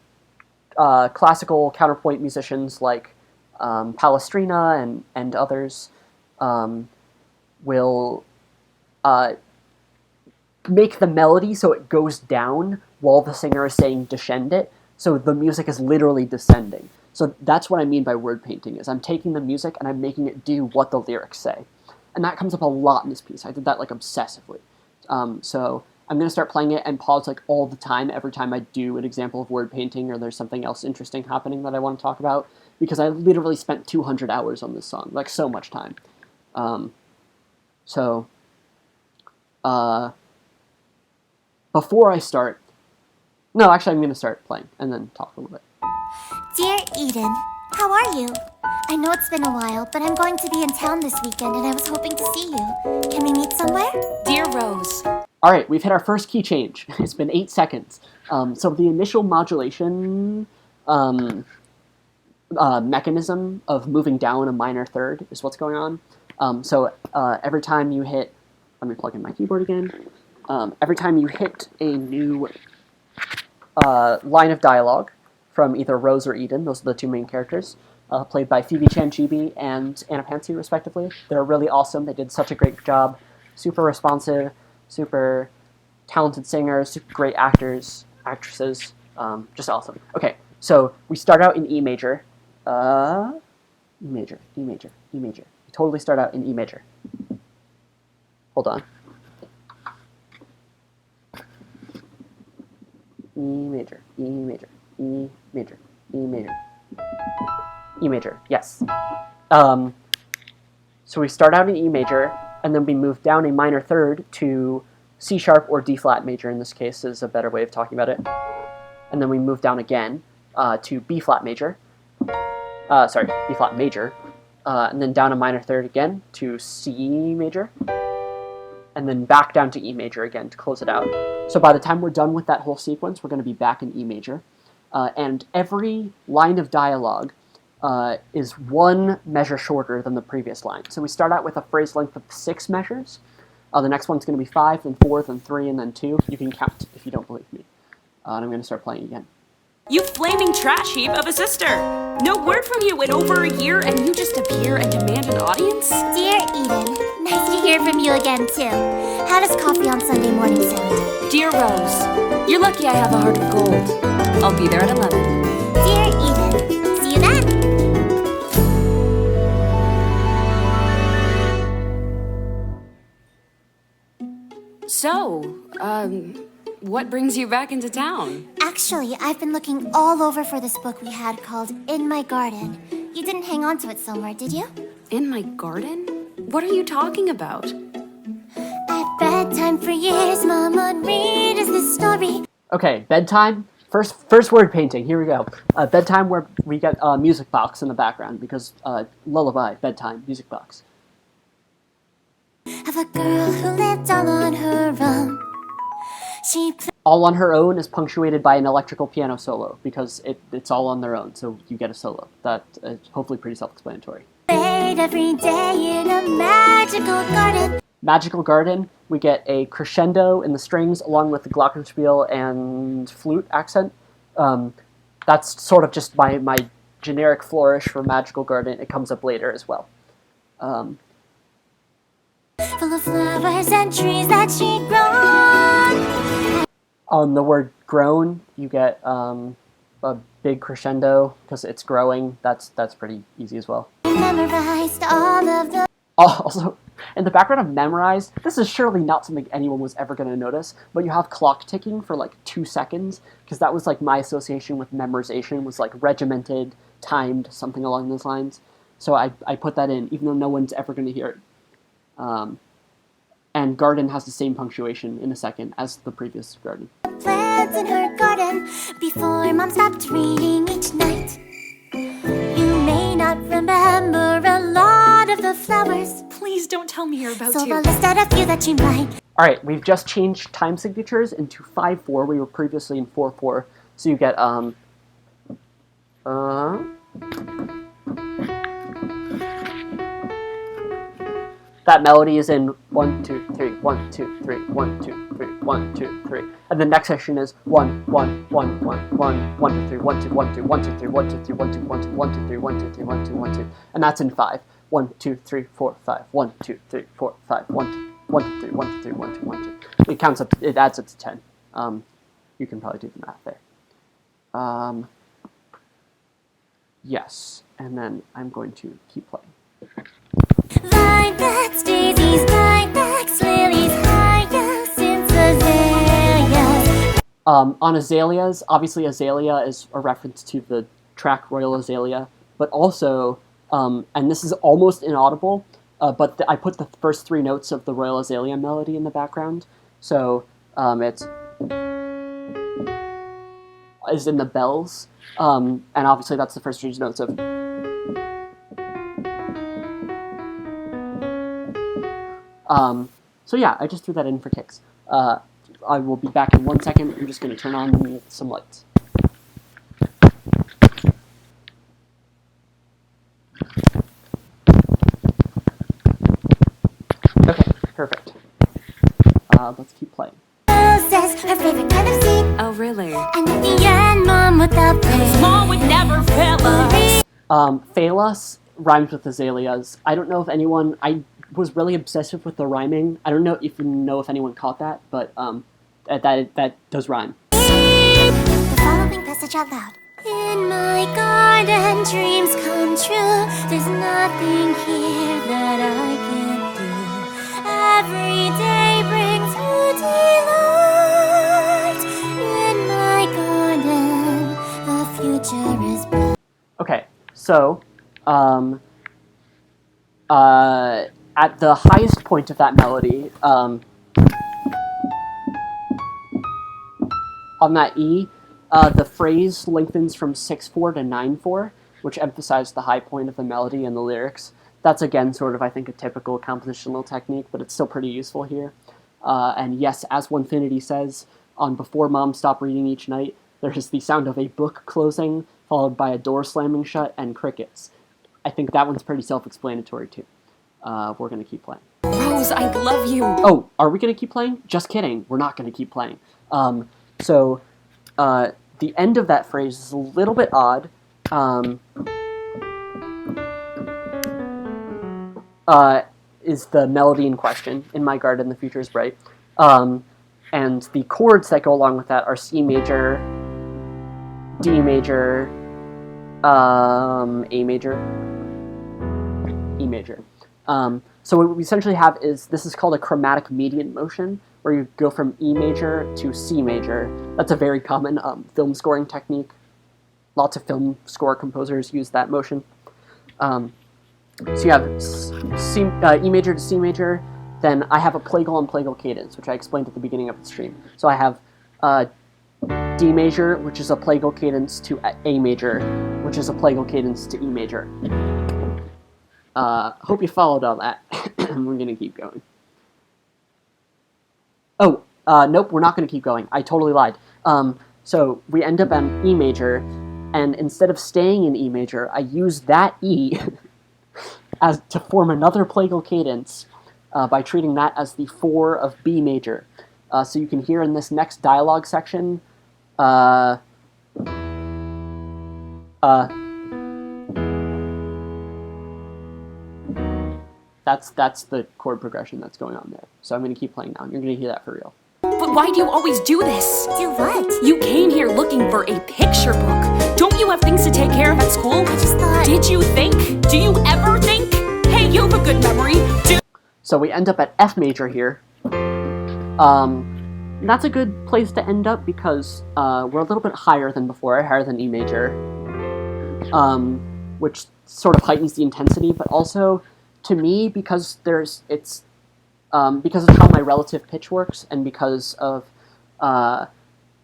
Speaker 1: classical counterpoint musicians like Palestrina and others will make the melody so it goes down while the singer is saying descendit, so the music is literally descending. So that's what I mean by word painting, is I'm taking the music and I'm making it do what the lyrics say. And that comes up a lot in this piece. I did that like obsessively. So I'm going to start playing it and pause like all the time every time I do an example of word painting or there's something else interesting happening that I want to talk about, because I literally spent 200 hours on this song, like so much time. Before I start, no, actually I'm going to start playing and then talk a little bit.
Speaker 2: Dear Eden, how are you? I know it's been a while, but I'm going to be in town this weekend and I was hoping to see you. Can we meet somewhere?
Speaker 3: Dear Rose.
Speaker 1: Alright, we've hit our first key change. It's been 8 seconds. So the initial modulation mechanism of moving down a minor third is what's going on. So every time you hit, let me plug in my keyboard again. Every time you hit a new line of dialogue from either Rose or Eden, those are the two main characters, played by Phoebe Chan-Chibi and Anna Pansy, respectively. They're really awesome. They did such a great job. Super responsive, super talented singers, super great actors, actresses, just awesome. Okay, so we start out in E major. E major, E major, E major. We totally start out in E major. Hold on. E major, E major, E major, E major, E major, yes. So we start out in E major, and then we move down a minor third to C sharp or D flat major, in this case is a better way of talking about it. And then we move down again to B flat major, B flat major, and then down a minor third again to C major, and then back down to E major again to close it out. So by the time we're done with that whole sequence, we're going to be back in E major. And every line of dialogue is one measure shorter than the previous line. So we start out with a phrase length of 6 measures. The next one's going to be 5, then 4, then 3, and then 2. You can count if you don't believe me. And I'm going to start playing again.
Speaker 3: You flaming trash heap of a sister! No word from you in over a year, and you just appear and demand an audience?
Speaker 2: Dear Eden, nice to hear from you again, too. How does coffee on Sunday morning sound?
Speaker 3: Dear Rose, you're lucky I have a heart of gold. I'll be there at 11.
Speaker 2: Dear Eden, see you then.
Speaker 3: So, what brings you back into town?
Speaker 2: Actually, I've been looking all over for this book we had called In My Garden. You didn't hang on to it somewhere, did you?
Speaker 3: In my garden? What are you talking about?
Speaker 2: At bedtime for years, Mom would read us this story.
Speaker 1: Okay, bedtime. First word painting. Here we go. Bedtime, where we get music box in the background because lullaby, bedtime, music box.
Speaker 2: Of a girl who lived all on her own. She
Speaker 1: All on Her Own is punctuated by an electrical piano solo because it's all on their own, so you get a solo. That is hopefully pretty self-explanatory.
Speaker 2: Every day in a magical garden.
Speaker 1: Magical Garden, we get a crescendo in the strings along with the glockenspiel and flute accent. That's sort of just my generic flourish for Magical Garden. It comes up later as well.
Speaker 2: Full of flowers and trees that she'd grown.
Speaker 1: On the word grown, you get a big crescendo because it's growing. That's pretty easy as well.
Speaker 2: Memorized all of the...
Speaker 1: Also, in the background of Memorized, this is surely not something anyone was ever going to notice, but you have clock ticking for like 2 seconds, because that was like my association with memorization, was like regimented, timed, something along those lines. So I put that in, even though no one's ever going to hear it. And Garden has the same punctuation in a second as the previous Garden.
Speaker 2: Plants in her garden before Mom stopped reading each night. You may not remember a lot of the flowers.
Speaker 3: Please don't tell me you're about
Speaker 2: So
Speaker 3: to.
Speaker 2: I'll list out a few that you might.
Speaker 1: All right, we've just changed time signatures into 5/4. We were previously in 4/4, so you get that melody is in 1 2 3 1 2 3 1 2 3 1 2 3, and the next section is 1 1 1 1 1 1 2 3 1 2 1 2 1 2 3 1 2 3 1 2 1 2 1 2 3 1 2 3 1 2 1 2, and that's in 5. 1 2 3 4 5 1 2 3 4 5 1 2 1 2 3 1 2 3 1 2 1 2. It counts up. It adds up to 10. You can probably do the math there. Yes, and then I'm going to keep playing.
Speaker 2: Violets, daisies, lilacs, lilies, hyacinths, azaleas.
Speaker 1: On azaleas, obviously azalea is a reference to the track Royal Azalea, but also, and this is almost inaudible, but I put the first 3 notes of the Royal Azalea melody in the background, so it's is in the bells, and obviously that's the first 3 notes of. So yeah, I just threw that in for kicks. I will be back in 1 second. I'm just going to turn on some lights. Okay, perfect. Let's keep playing.
Speaker 2: Roses, her favorite kind of seed.
Speaker 3: Oh, really?
Speaker 2: And at the end, Mom would the praise.
Speaker 3: Mom would never fail us.
Speaker 1: Fail us rhymes with azaleas. I don't know if anyone. I was really obsessive with the rhyming. I don't know if anyone caught that, but that does rhyme.
Speaker 2: The following passage out loud. In my garden, dreams come true. There's nothing here that I can't do. Every day brings you delight. In my garden, the future is bright.
Speaker 1: Okay, so at the highest point of that melody, on that E, the phrase lengthens from 6/4 to 9/4, which emphasized the high point of the melody and the lyrics. That's again sort of, I think, a typical compositional technique, but it's still pretty useful here. And yes, as Onefinity says, on Before Mom Stopped Reading Each Night, there is the sound of a book closing, followed by a door slamming shut and crickets. I think that one's pretty self-explanatory too. We're going to keep playing.
Speaker 3: Rose, I love you.
Speaker 1: Oh, are we going to keep playing? Just kidding. We're not going to keep playing. So the end of that phrase is a little bit odd. Is the melody in question, In My Garden, the Future is Bright. And the chords that go along with that are C major, D major, A major, E major. So what we essentially have is, this is called a chromatic median motion, where you go from E major to C major. That's a very common film scoring technique. Lots of film score composers use that motion. So you have E major to C major, then I have a plagal and plagal cadence, which I explained at the beginning of the stream. So I have D major, which is a plagal cadence, to A major, which is a plagal cadence to E major. Hope you followed all that. We're going to keep going. Oh, Nope, we're not going to keep going. I totally lied. So we end up on E major, and instead of staying in E major, I use that E as to form another plagal cadence by treating that as the 4 of B major. So you can hear in this next dialogue section, that's the chord progression that's going on there. So I'm going to keep playing now. You're going to hear that for real.
Speaker 3: But why do you always do this?
Speaker 2: Do what?
Speaker 3: You came here looking for a picture book. Don't you have things to take care of at school?
Speaker 2: I just thought...
Speaker 3: Did you think? Do you ever think? Hey, you have a good memory.
Speaker 1: So we end up at F major here. That's a good place to end up because we're a little bit higher than before, higher than E major, which sort of heightens the intensity, but also, to me, because because of how my relative pitch works and because of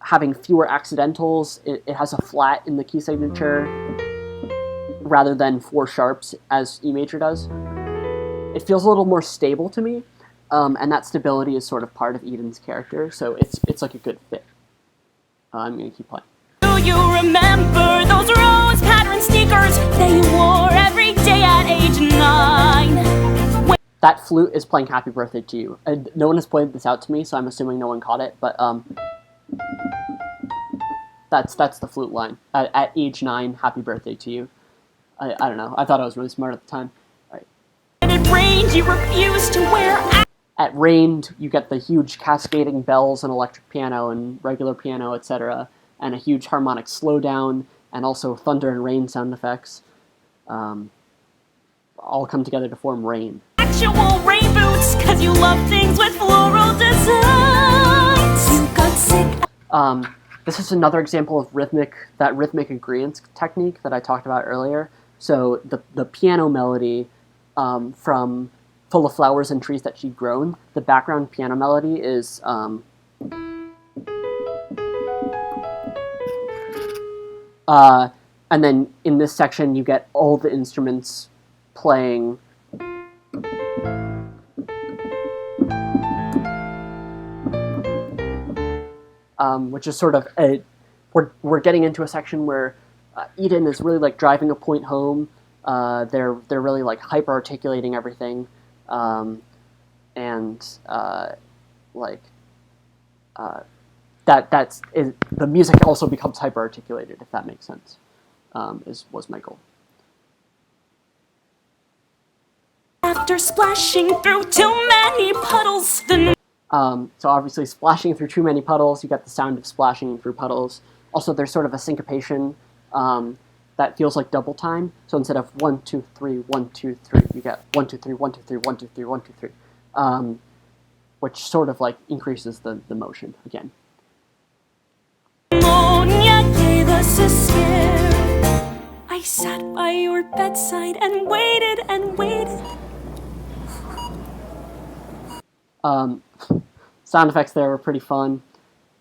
Speaker 1: having fewer accidentals, it has a flat in the key signature rather than 4 sharps as E major does. It feels a little more stable to me, and that stability is sort of part of Eden's character, so it's like a good fit. I'm going to keep playing.
Speaker 3: Do you remember those rose pattern sneakers that you wore every day at age 9?
Speaker 1: That flute is playing Happy Birthday to You. And no one has pointed this out to me, so I'm assuming no one caught it, but that's the flute line. At age 9, Happy Birthday to You. I don't know. I thought I was really smart at the time. All right.
Speaker 3: And it rained, you refused to wear...
Speaker 1: At Rained, you get the huge cascading bells and electric piano and regular piano, etc., and a huge harmonic slowdown, and also thunder and rain sound effects. All come together to form Rain.
Speaker 3: Actual rain boots, cause you love things with floral designs. You got sick.
Speaker 1: This is another example of rhythmic agreement technique that I talked about earlier. So the piano melody from Full of Flowers and Trees That She'd Grown, the background piano melody is and then in this section you get all the instruments playing which is sort of we're getting into a section where Eden is really like driving a point home. They're really like hyper articulating everything, the music also becomes hyper articulated, if that makes sense. Was my goal.
Speaker 3: After splashing through too many puddles,
Speaker 1: So obviously splashing through too many puddles, you get the sound of splashing through puddles. Also, there's sort of a syncopation that feels like double time. So instead of 1, 2, 3, 1, 2, 3, you get 1, 2, 3, 1, 2, 3, 1, 2, 3, 1, 2, 3, which sort of like increases the motion again.
Speaker 3: Pneumonia gave us a scare. I sat by your bedside and waited and waited.
Speaker 1: Sound effects there were pretty fun.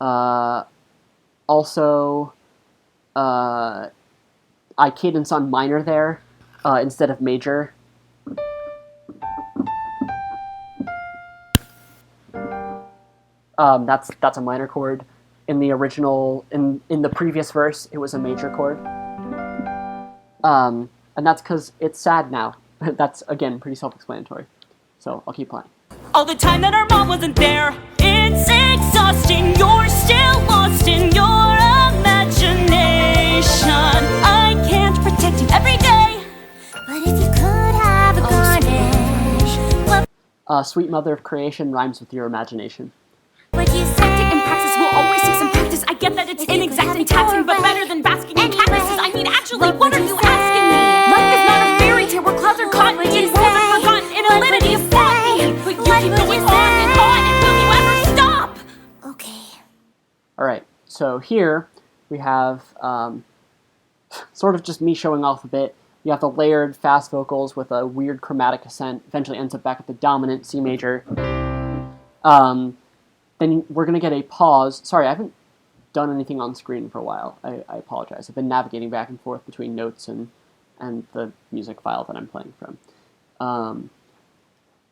Speaker 1: Also, I cadence on minor there instead of major. That's a minor chord. In the original, in the previous verse, it was a major chord. And that's because it's sad now. That's, again, pretty self-explanatory. So I'll keep playing.
Speaker 3: All the time that our mom wasn't there, it's exhausting. You're still lost in your imagination. I can't protect you every day.
Speaker 2: But if you could have a garden...
Speaker 1: Sweet Mother of Creation rhymes with your imagination.
Speaker 2: What you say?
Speaker 3: Acting and practice will always take some practice. I get that it's inexact and taxing, but better than basking in cactuses. I mean, actually, what are you asking me? Life is not a fairy tale where clouds are caught in wolves are forgotten in a litany of thought. But you keep going on and on, and will you ever stop?
Speaker 2: Okay.
Speaker 1: Alright, so here we have sort of just me showing off a bit. You have the layered fast vocals with a weird chromatic ascent, eventually ends up back at the dominant C major. Then we're going to get a pause. Sorry, I haven't done anything on screen for a while. I apologize. I've been navigating back and forth between notes and the music file that I'm playing from.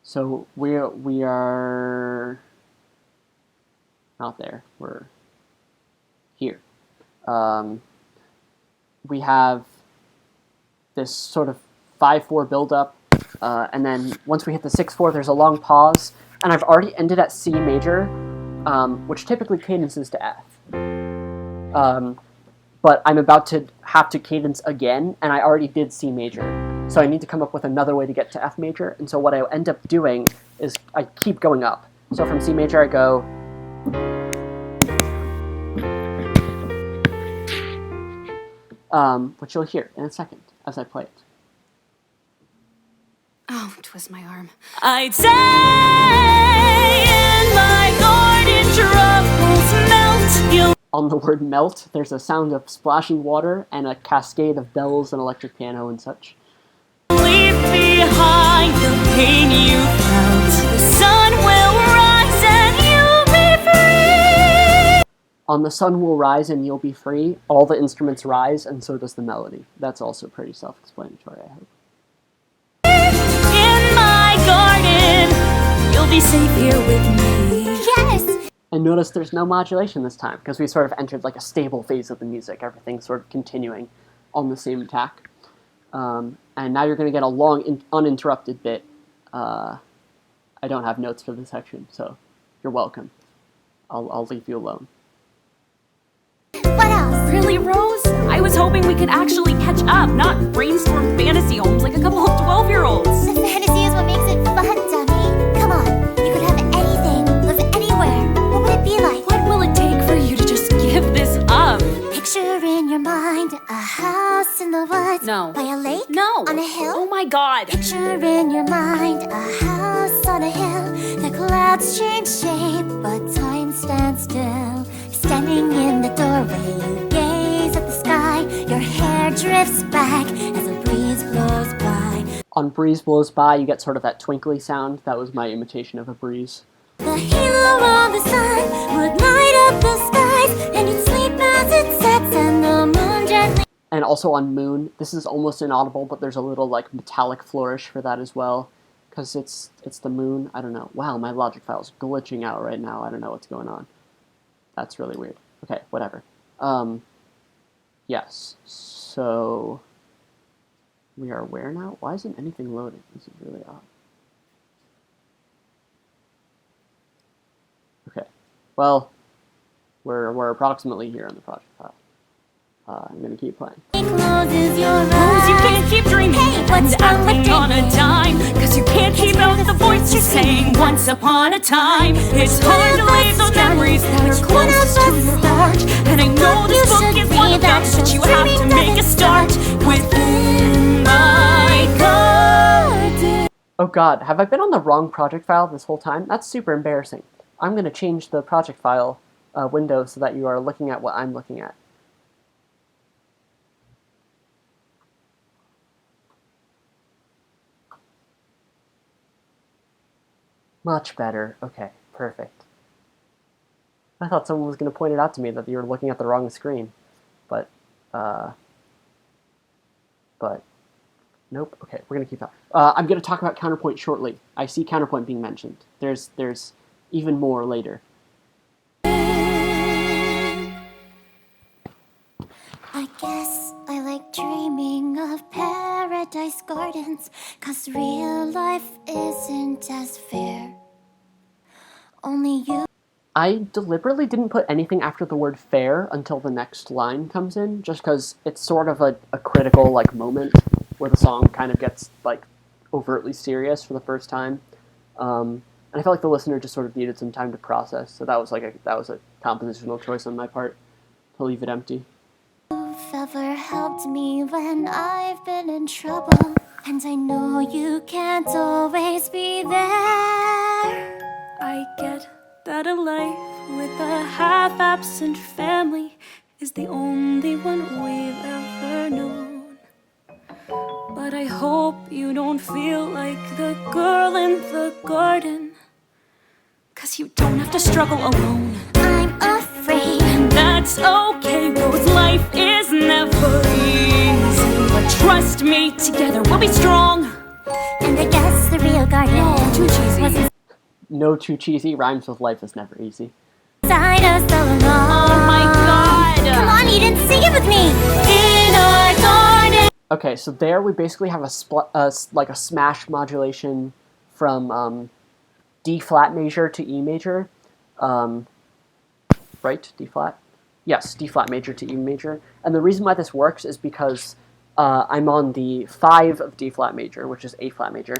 Speaker 1: So we are... not there. We're here. We have this sort of 5/4 build-up, and then once we hit the 6/4, there's a long pause, and I've already ended at C major, which typically cadences to F. But I'm about to have to cadence again, and I already did C major. So I need to come up with another way to get to F major, and so what I end up doing is I keep going up. So from C major I go... which you'll hear in a second as I play it.
Speaker 3: Oh, twist my arm. I'd say in my garden troubles melt.
Speaker 1: On the word melt, there's a sound of splashing water and a cascade of bells and electric piano and such.
Speaker 3: Leave behind the pain you felt. The sun will rise and you'll be free.
Speaker 1: On the sun will rise and you'll be free. All the instruments rise, and so does the melody. That's also pretty self-explanatory, I hope.
Speaker 3: In my garden, you'll be safe here with me.
Speaker 2: Yes!
Speaker 1: And notice there's no modulation this time, because we sort of entered like a stable phase of the music. Everything's sort of continuing on the same tack. And now you're going to get a long, uninterrupted bit. I don't have notes for this section, so you're welcome. I'll leave you alone.
Speaker 2: What else?
Speaker 3: Really, Rose? I was hoping we could actually catch up, not brainstorm fantasy homes like a couple of 12-year-olds.
Speaker 2: The fantasy is what makes it fun, dummy. Come on, you could have anything, live anywhere. What would it be like?
Speaker 3: What will it take for you to just give this up?
Speaker 2: Picture in your mind a house in the woods.
Speaker 3: No.
Speaker 2: By a lake?
Speaker 3: No.
Speaker 2: On a hill?
Speaker 3: Oh my God.
Speaker 2: Picture in your mind a house on a hill. The clouds change shape, but time stands still. Standing in the doorway, you gaze at the sky. Your hair drifts back as a breeze blows by.
Speaker 1: On Breeze Blows By, you get sort of that twinkly sound. That was my imitation of a breeze.
Speaker 2: The halo of the sun would light up the skies, and you'd sleep as it sets and the moon gently...
Speaker 1: And also on Moon, this is almost inaudible, but there's a little like metallic flourish for that as well, because it's the moon. I don't know. Wow, my Logic file's glitching out right now. I don't know what's going on. That's really weird. Okay, whatever. Yes. So we are where now? Why isn't anything loading? This is really odd. Okay. Well, we're approximately here on the project file. I'm gonna keep playing.
Speaker 2: Closes your
Speaker 3: Rose,
Speaker 2: eyes.
Speaker 3: you can't keep dreaming
Speaker 2: what's
Speaker 3: and
Speaker 2: wrong with
Speaker 3: acting on a dime, cause you can't keep out the voice you're saying once upon a time. It's hard to leave those memories that are closest to your heart, and I know this book is one of them, but you have to make a start within my garden.
Speaker 1: Oh god, have I been on the wrong project file this whole time? That's super embarrassing. I'm gonna change the project file window so that you are looking at what I'm looking at. Much better. Okay, perfect. I thought someone was going to point it out to me that you were looking at the wrong screen. But nope. Okay, we're going to keep that. I'm going to talk about Counterpoint shortly. I see Counterpoint being mentioned. There's even more later.
Speaker 2: I guess I like dreaming of paradise gardens, 'cause real life isn't as fair. Only you.
Speaker 1: I deliberately didn't put anything after the word fair until the next line comes in, just because it's sort of a critical like moment where the song kind of gets like overtly serious for the first time. And I felt like the listener just sort of needed some time to process, so that was a compositional choice on my part to leave it empty.
Speaker 2: You've ever helped me when I've been in trouble, and I know you can't always be there.
Speaker 3: I get that a life with a half-absent family is the only one we've ever known. But I hope you don't feel like the girl in the garden, 'cause you don't have to struggle alone.
Speaker 2: I'm afraid.
Speaker 3: And that's okay, Rose, life is never easy. But trust me, together we'll be strong.
Speaker 2: And I guess the real garden
Speaker 3: Too cheesy.
Speaker 2: wasn't
Speaker 1: No too cheesy rhymes with life is never easy.
Speaker 2: as guide us all along.
Speaker 3: Oh my god!
Speaker 2: Come on, Eden, sing it with me! In our garden.
Speaker 1: Okay, so there we basically have like a smash modulation from D flat major to E major, right? D flat? Yes, D flat major to E major. And the reason why this works is because I'm on the 5 of D flat major, which is A flat major.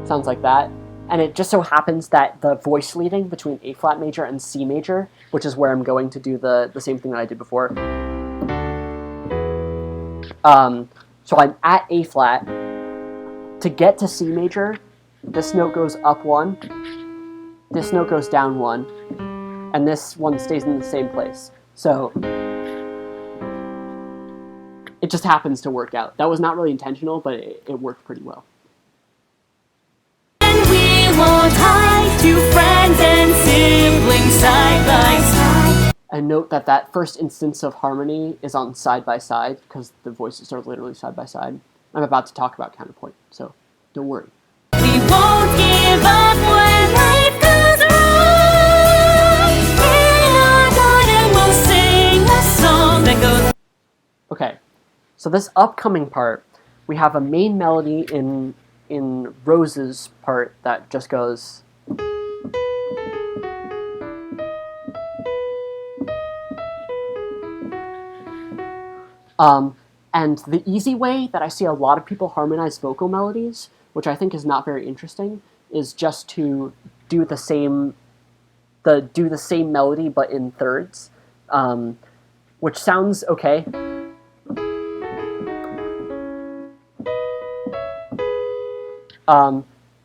Speaker 1: Sounds like that. And it just so happens that the voice leading between A flat major and C major, which is where I'm going to do the same thing that I did before. So I'm at A flat. To get to C major, this note goes up 1, this note goes down 1, and this one stays in the same place. So it just happens to work out. That was not really intentional, but it worked pretty well.
Speaker 3: We won't hide, 2 friends and siblings side by side.
Speaker 1: And note that that first instance of harmony is on side by side, because the voices are literally side by side. I'm about to talk about counterpoint, so don't worry.
Speaker 3: We won't give up when life goes wrong. In our garden we'll sing a song that goes...
Speaker 1: Okay, so this upcoming part, we have a main melody in Rose's part that just goes... And the easy way that I see a lot of people harmonize vocal melodies, which I think is not very interesting, is just to do the same melody but in thirds, which sounds okay.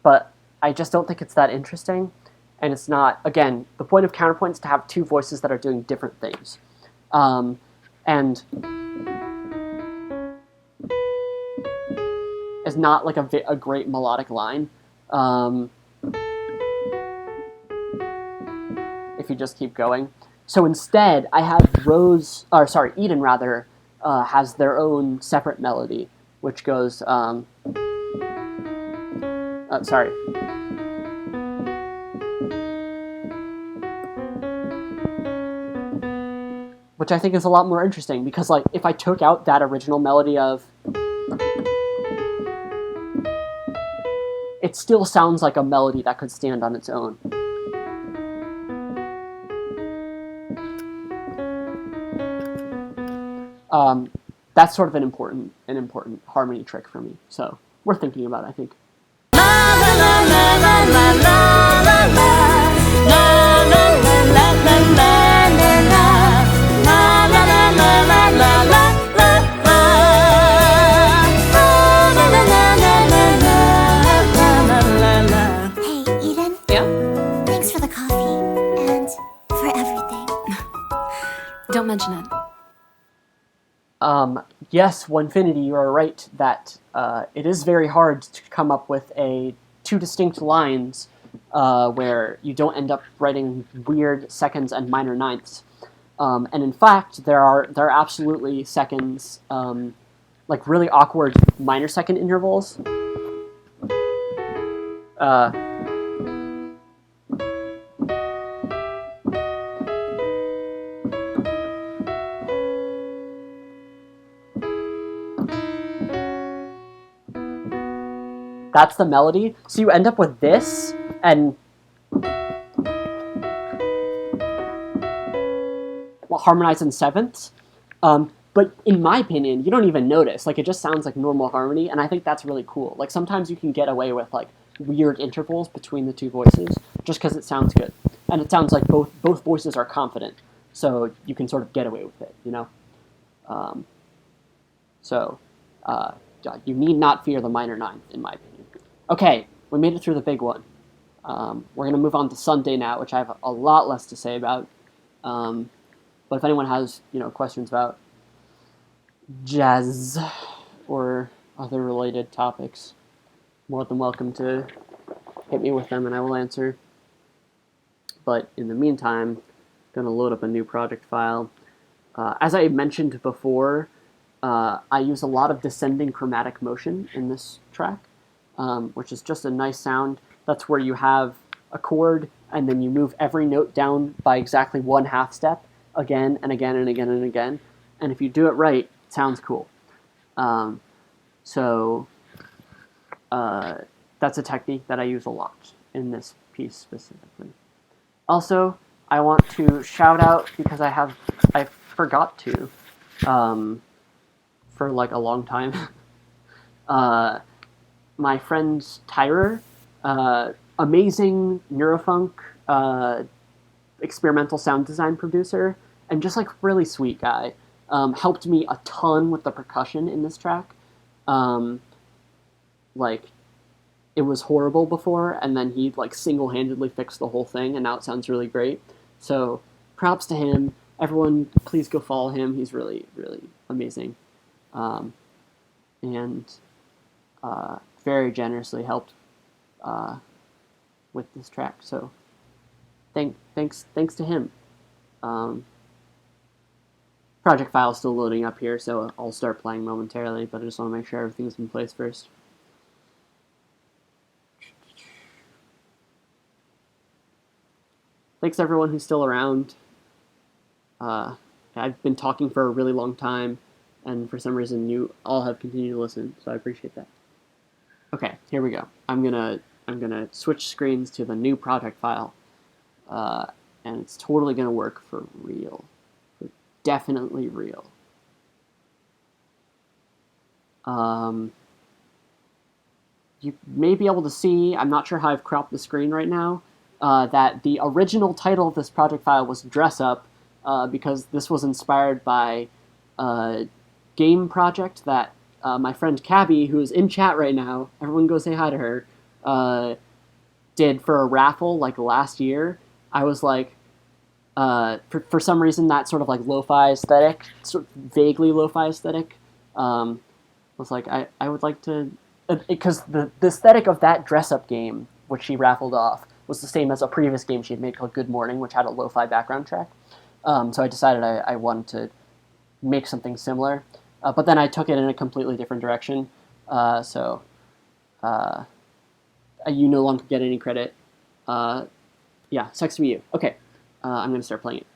Speaker 1: But I just don't think it's that interesting, and it's not. Again, the point of counterpoint is to have 2 voices that are doing different things, and is not like a great melodic line. If you just keep going. So instead, I have Eden rather, has their own separate melody, which goes, which I think is a lot more interesting, because like if I took out that original melody of, it still sounds like a melody that could stand on its own. That's sort of an important harmony trick for me. So worth thinking about, I think.
Speaker 2: Hey, Eden.
Speaker 3: Yeah?
Speaker 2: Thanks for the coffee and for everything.
Speaker 3: Don't mention it.
Speaker 1: Yes, Onefinity, you are right that it is very hard to come up with 2 distinct lines where you don't end up writing weird seconds and minor ninths. And in fact, there are absolutely seconds, like really awkward minor second intervals. That's the melody. So you end up with this, and harmonize in sevenths. But in my opinion, you don't even notice. Like, it just sounds like normal harmony, and I think that's really cool. Like, sometimes you can get away with, like, weird intervals between the 2 voices, just because it sounds good. And it sounds like both voices are confident, so you can sort of get away with it, you know? You need not fear the minor ninth, in my opinion. Okay, we made it through the big one. We're going to move on to Sunday now, which I have a lot less to say about. But if anyone has, questions about jazz or other related topics, more than welcome to hit me with them and I will answer. But in the meantime, I'm going to load up a new project file. As I mentioned before, I use a lot of descending chromatic motion in this track, which is just a nice sound. That's where you have a chord, and then you move every note down by exactly 1/2 step again and again and again and again. And if you do it right, it sounds cool. That's a technique that I use a lot in this piece specifically. Also, I want to shout out, because I forgot to for like a long time. My friend Tyrer, amazing neurofunk experimental sound design producer, and just like really sweet guy, helped me a ton with the percussion in this track. Like, it was horrible before, and then he like single-handedly fixed the whole thing, and now it sounds really great. So props to him. Everyone, please go follow him. He's really, really amazing. And very generously helped with this track. So thanks to him. Project file is still loading up here, so I'll start playing momentarily, but I just want to make sure everything's in place first. Thanks everyone who's still around. I've been talking for a really long time, and for some reason you all have continued to listen, so I appreciate that. Okay, here we go. I'm gonna switch screens to the new project file, and it's totally gonna work for real. For definitely real. You may be able to see, I'm not sure how I've cropped the screen right now, that the original title of this project file was Dress Up, because this was inspired by a game project that my friend Cabby, who is in chat right now, everyone go say hi to her, did for a raffle like last year. I was like, for some reason, that sort of like lo-fi aesthetic, sort of vaguely lo-fi aesthetic, was like, I would like to, because the aesthetic of that dress-up game, which she raffled off, was the same as a previous game she had made called Good Morning, which had a lo-fi background track. So I decided I wanted to make something similar. But then I took it in a completely different direction. So you no longer get any credit. Yeah, sucks to be you. Okay, I'm going to start playing it.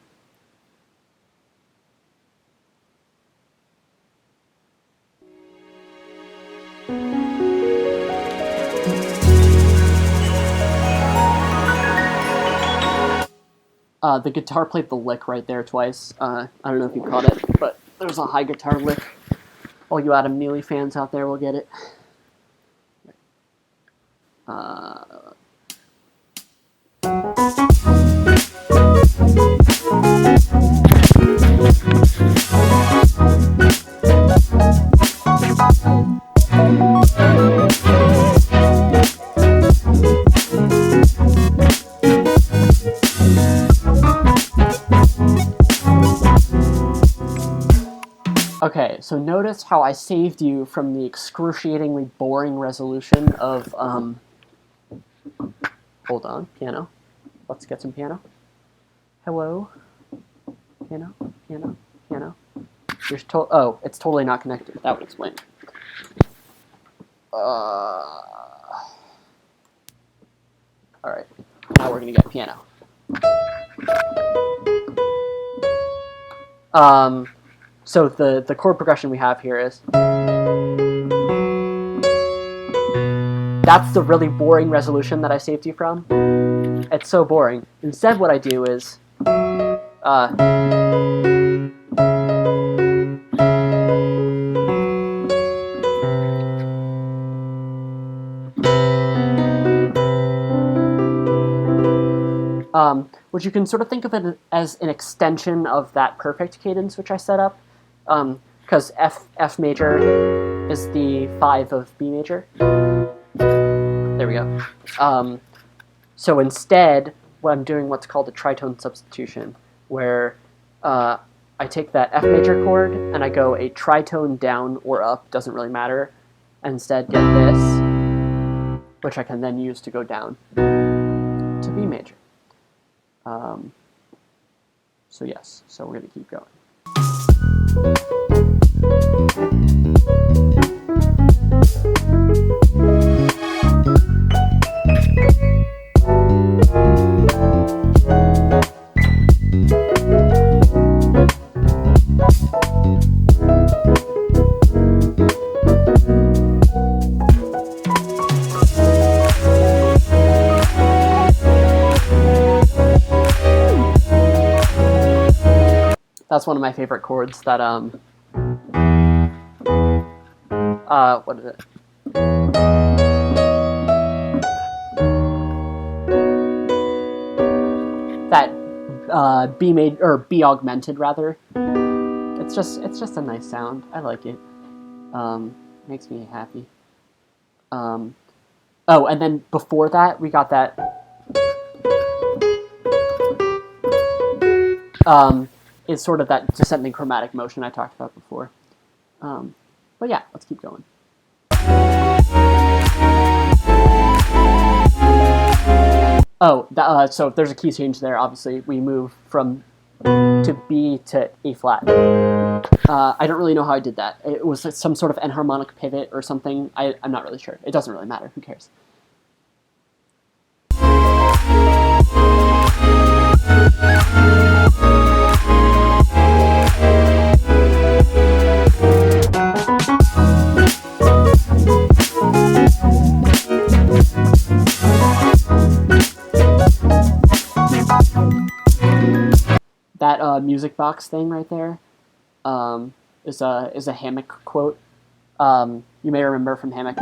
Speaker 1: The guitar played the lick right there twice. I don't know if you caught it, but there's a high guitar lick. All you Adam Neely fans out there will get it. Okay, so notice how I saved you from the excruciatingly boring resolution of, hold on, piano. Let's get some piano. Hello? Piano, piano, piano. Oh, it's totally not connected. That would explain it. Alright, now we're gonna get piano. So the chord progression we have here is... That's the really boring resolution that I saved you from. It's so boring. Instead what I do is... which you can sort of think of it as an extension of that perfect cadence which I set up. Because F major is the 5 of B major. There we go. So instead, I'm doing what's called a tritone substitution, where I take that F major chord and I go a tritone down or up, doesn't really matter, and instead get this, which I can then use to go down to B major. So yes, so we're going to keep going. That's one of my favorite chords. That what is it? That B augmented rather. It's just a nice sound. I like it. Makes me happy. Oh, and then before that we got that. Is sort of that descending chromatic motion I talked about before. But yeah, let's keep going. Oh, so if there's a key change there, obviously we move from to B to A flat. I don't really know how I did that. It was some sort of enharmonic pivot or something. I'm not really sure. It doesn't really matter. Who cares? That music box thing right there is a Hammock quote. You may remember from Hammock.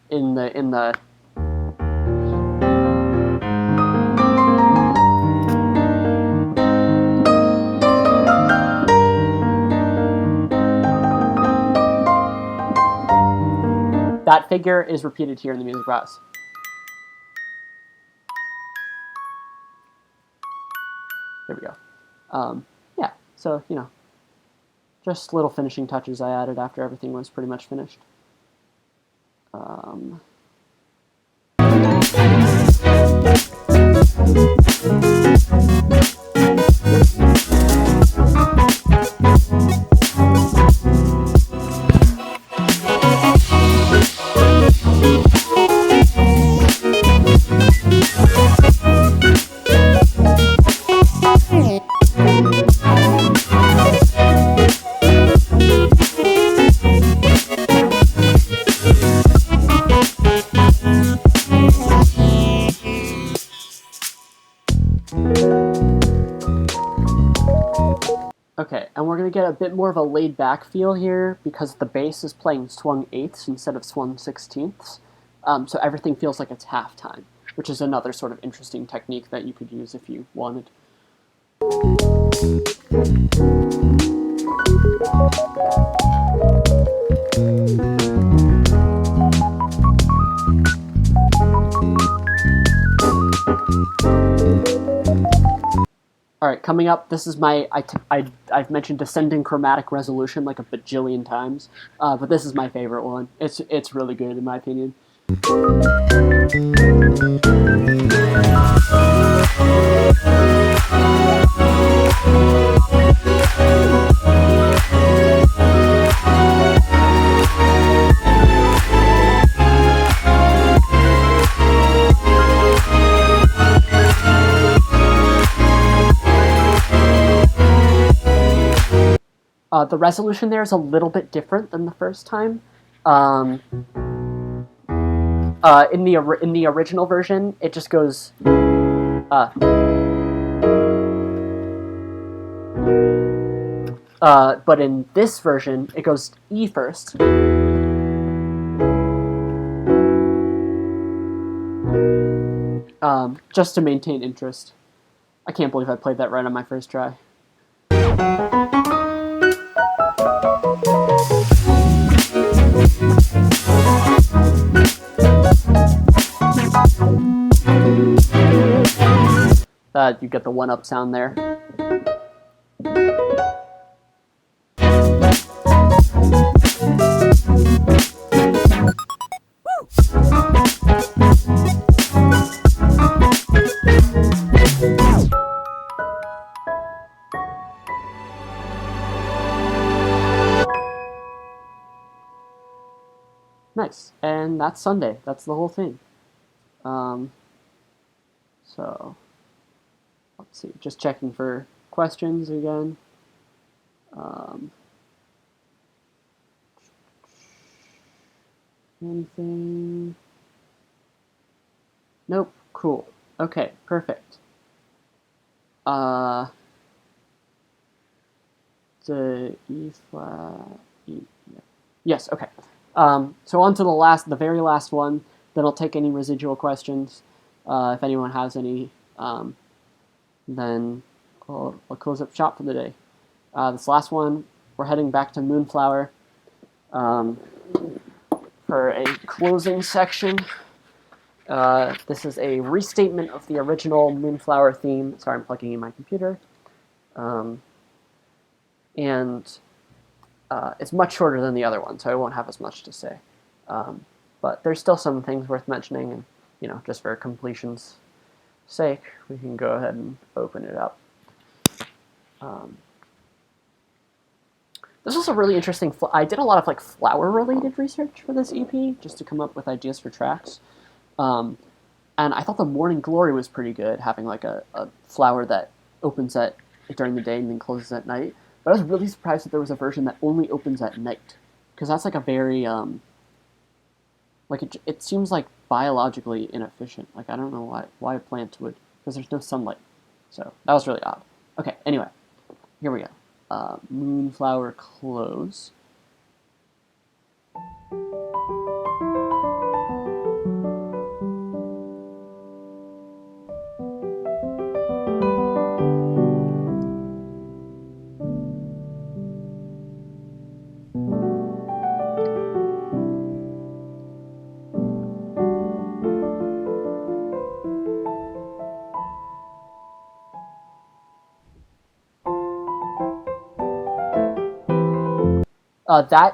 Speaker 1: In the that figure is repeated here in the music box. There we go. Yeah, so, you know, just little finishing touches I added after everything was pretty much finished. Okay, and we're going to get a bit more of a laid-back feel here because the bass is playing swung eighths instead of swung sixteenths, so everything feels like it's halftime, which is another sort of interesting technique that you could use if you wanted. Alright, coming up, this is my, I've mentioned descending chromatic resolution like a bajillion times, but this is my favorite one. It's really good in my opinion. The resolution there is a little bit different than the first time. In the original version, it just goes. But in this version, it goes E first. Just to maintain interest. I can't believe I played that right on my first try. You get the one-up sound there. Nice, and that's Sunday. That's the whole thing. So, let's see, just checking for questions again. Anything? Nope, cool. Okay, perfect. The E flat, E, yeah. Yes, okay. So on to the very last one. Then I'll take any residual questions. If anyone has any, then I'll close up shop for the day. This last one, we're heading back to Moonflower for a closing section. This is a restatement of the original Moonflower theme. Sorry, I'm plugging in my computer. And it's much shorter than the other one, so I won't have as much to say. But there's still some things worth mentioning, and just for completion's sake, we can go ahead and open it up. This was a really interesting. I did a lot of flower-related research for this EP, just to come up with ideas for tracks. And I thought the Morning Glory was pretty good, having a flower that opens during the day and then closes at night. But I was really surprised that there was a version that only opens at night, because that's a very it seems biologically inefficient. I don't know why a plant would, because there's no sunlight. So that was really odd. Okay, anyway, here we go. Moonflower close.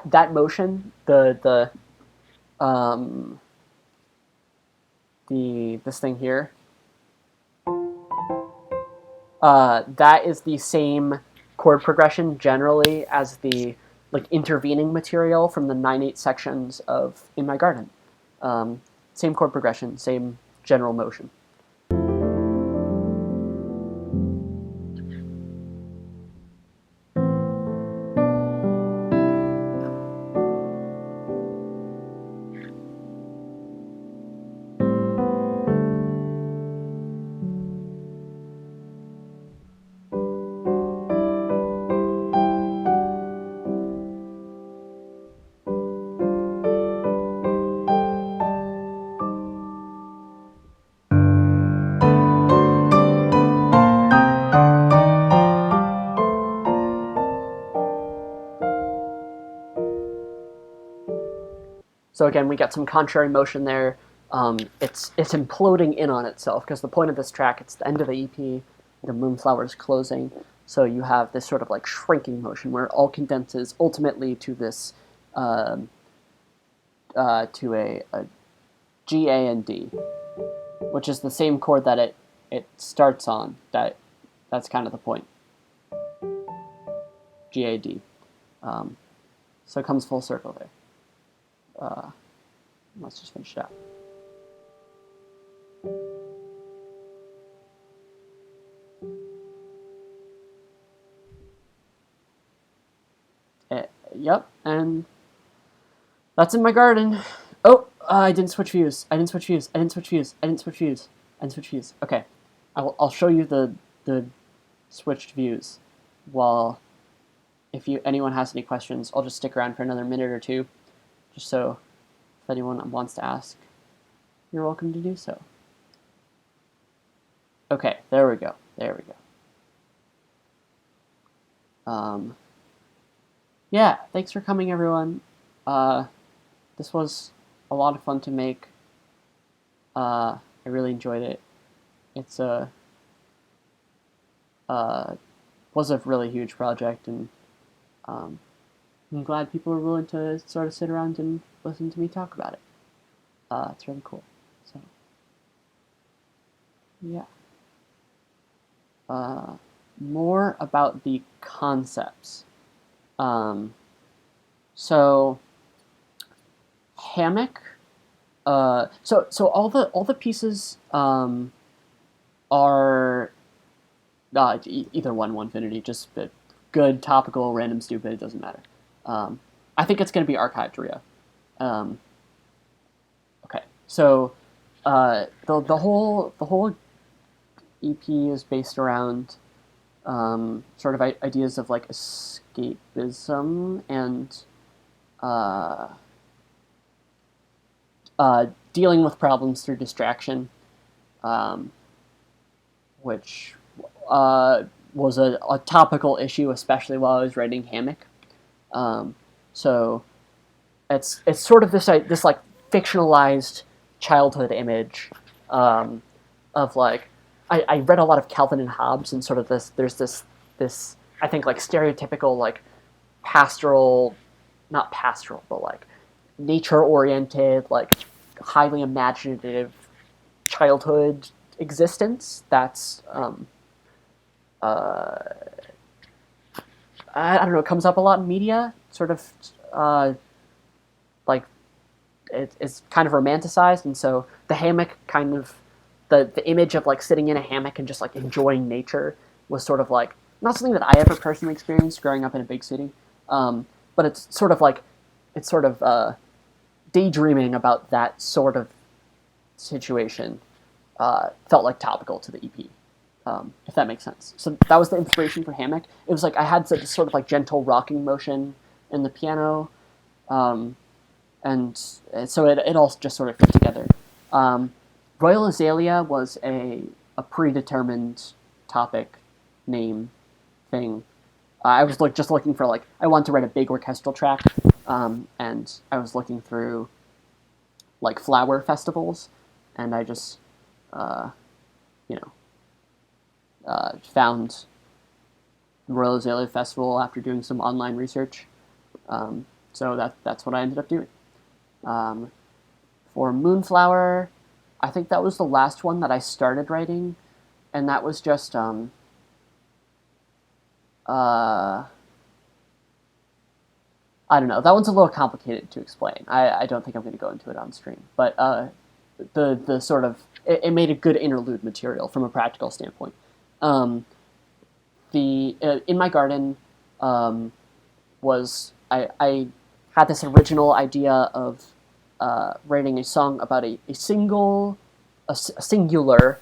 Speaker 1: That motion, this thing here, that is the same chord progression generally as the intervening material from the 9/8 sections of In My Garden. Same chord progression, same general motion. So again, we get some contrary motion there. It's imploding in on itself, because the point of this track, it's the end of the EP, the Moonflower is closing, so you have this sort of shrinking motion where it all condenses ultimately to this to a G, A, and D, which is the same chord that it starts on. That's kind of the point. G, A, D. So it comes full circle there. Let's just finish it out. Yep, and that's In My Garden. Oh, I didn't switch views. I didn't switch views. Okay, I'll show you the switched views. While if anyone has any questions, I'll just stick around for another minute or two, just so if anyone wants to ask, you're welcome to do so. Okay, there we go. Yeah, thanks for coming, everyone. This was a lot of fun to make. I really enjoyed it. It's was a really huge project, and I'm glad people are willing to sort of sit around and listen to me talk about it. It's really cool. So, yeah. More about the concepts. So, hammock. So all the pieces are either one infinity, just good, topical, random, stupid. It doesn't matter. I think it's going to be archived Rio. Okay, so the whole EP is based around sort of ideas of like escapism and dealing with problems through distraction, which was a topical issue, especially while I was writing Hammock. So it's sort of this like fictionalized childhood image of like I read a lot of Calvin and Hobbes, and sort of there's this I think like stereotypical like pastoral, not pastoral, but like nature oriented, like highly imaginative childhood existence that's I don't know, it comes up a lot in media, sort of like it's kind of romanticized, and so the hammock kind of the image of like sitting in a hammock and just like enjoying nature was sort of like not something that I ever personally experienced growing up in a big city, but it's sort of daydreaming about that sort of situation felt like topical to the EP, if that makes sense. So that was the inspiration for Hammock. It was like I had this sort of like gentle rocking motion in the piano, and so it all just sort of fit together. Royal Azalea was a predetermined topic name thing. I was just looking for like I wanted to write a big orchestral track, and I was looking through like flower festivals, and I just found the Royal Azalea Festival after doing some online research. So that's what I ended up doing. For Moonflower, I think that was the last one that I started writing, and that was just I don't know. That one's a little complicated to explain. I don't think I'm going to go into it on stream. But the sort of it made a good interlude material from a practical standpoint. In My Garden was I had this original idea of writing a song about a singular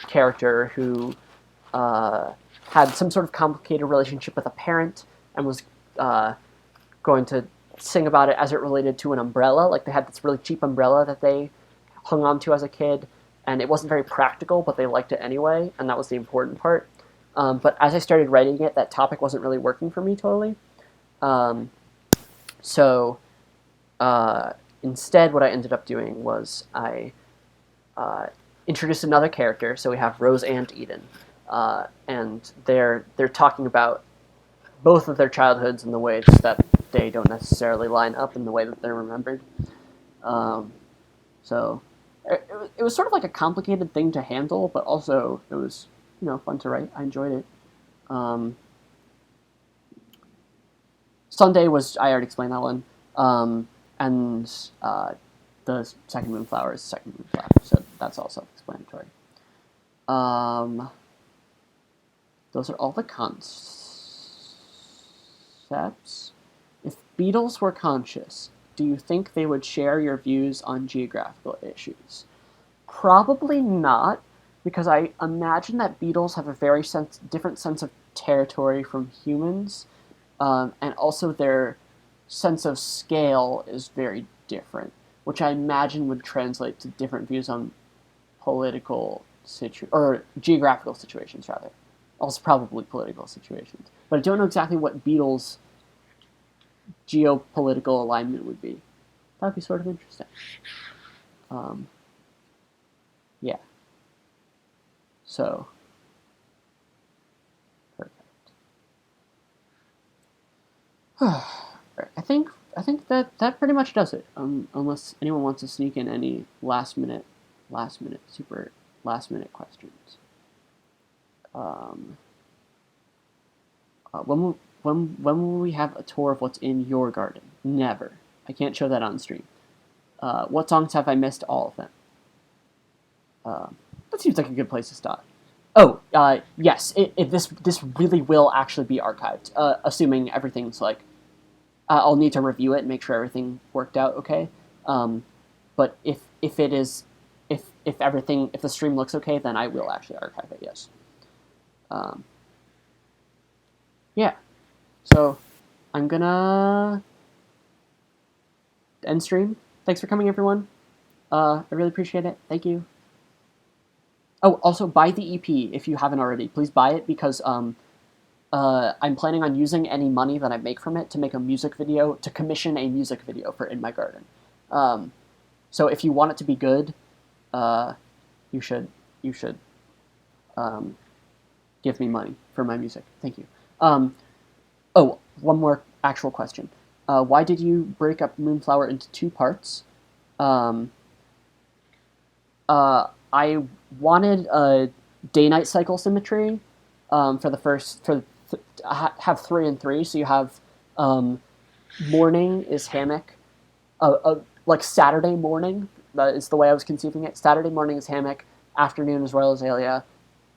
Speaker 1: character who had some sort of complicated relationship with a parent and was going to sing about it as it related to an umbrella. Like they had this really cheap umbrella that they hung on to as a kid, and it wasn't very practical, but they liked it anyway, and that was the important part. But as I started writing it, that topic wasn't really working for me totally. So instead, what I ended up doing was I introduced another character. So we have Rose and Eden, and they're talking about both of their childhoods in the ways that they don't necessarily line up in the way that they're remembered. So it was sort of like a complicated thing to handle, but also it was fun to write. I enjoyed it. Sunday was, I already explained that one, and the second Moonflower is second Moonflower, so that's all self-explanatory. Those are all the concepts. If Beatles were conscious, do you think they would share your views on geographical issues? Probably not, because I imagine that Beatles have a very different sense of territory from humans, and also their sense of scale is very different, which I imagine would translate to different views on political or geographical situations, rather. Also probably political situations. But I don't know exactly what Beatles' geopolitical alignment would be. That would be sort of interesting. Yeah. So, perfect. I think that pretty much does it. Unless anyone wants to sneak in any last minute questions. When will we have a tour of what's in your garden? Never. I can't show that on stream. What songs have I missed? All of them. That seems like a good place to start. Oh, yes. This really will actually be archived, assuming everything's like. I'll need to review it and make sure everything worked out okay. But if if the stream looks okay, then I will actually archive it. Yes. Yeah. So I'm gonna end stream. Thanks for coming, everyone. I really appreciate it. Thank you. Oh, also buy the EP if you haven't already. Please buy it because I'm planning on using any money that I make from it to make a music video, to commission a music video for In My Garden. So if you want it to be good, you should give me money for my music. Thank you. Oh, one more actual question. Why did you break up Moonflower into 2 parts? I wanted a day-night cycle symmetry have 3 and 3. So you have morning is hammock, like Saturday morning. That is the way I was conceiving it. Saturday morning is hammock, afternoon is Royal Azalea,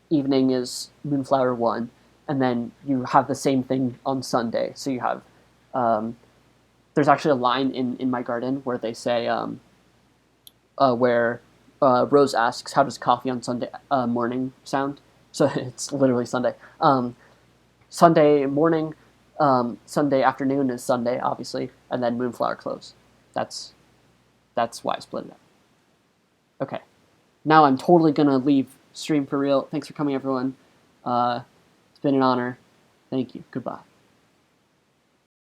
Speaker 1: evening is Moonflower 1, and then you have the same thing on Sunday. So you have there's actually a line in My Garden where they say where Rose asks, how does coffee on Sunday morning sound? So it's literally Sunday. Sunday morning, Sunday afternoon is Sunday, obviously, and then Moonflower close. That's why I split it up. Okay. Now I'm totally going to leave stream for real. Thanks for coming, everyone. It's been an honor. Thank you. Goodbye.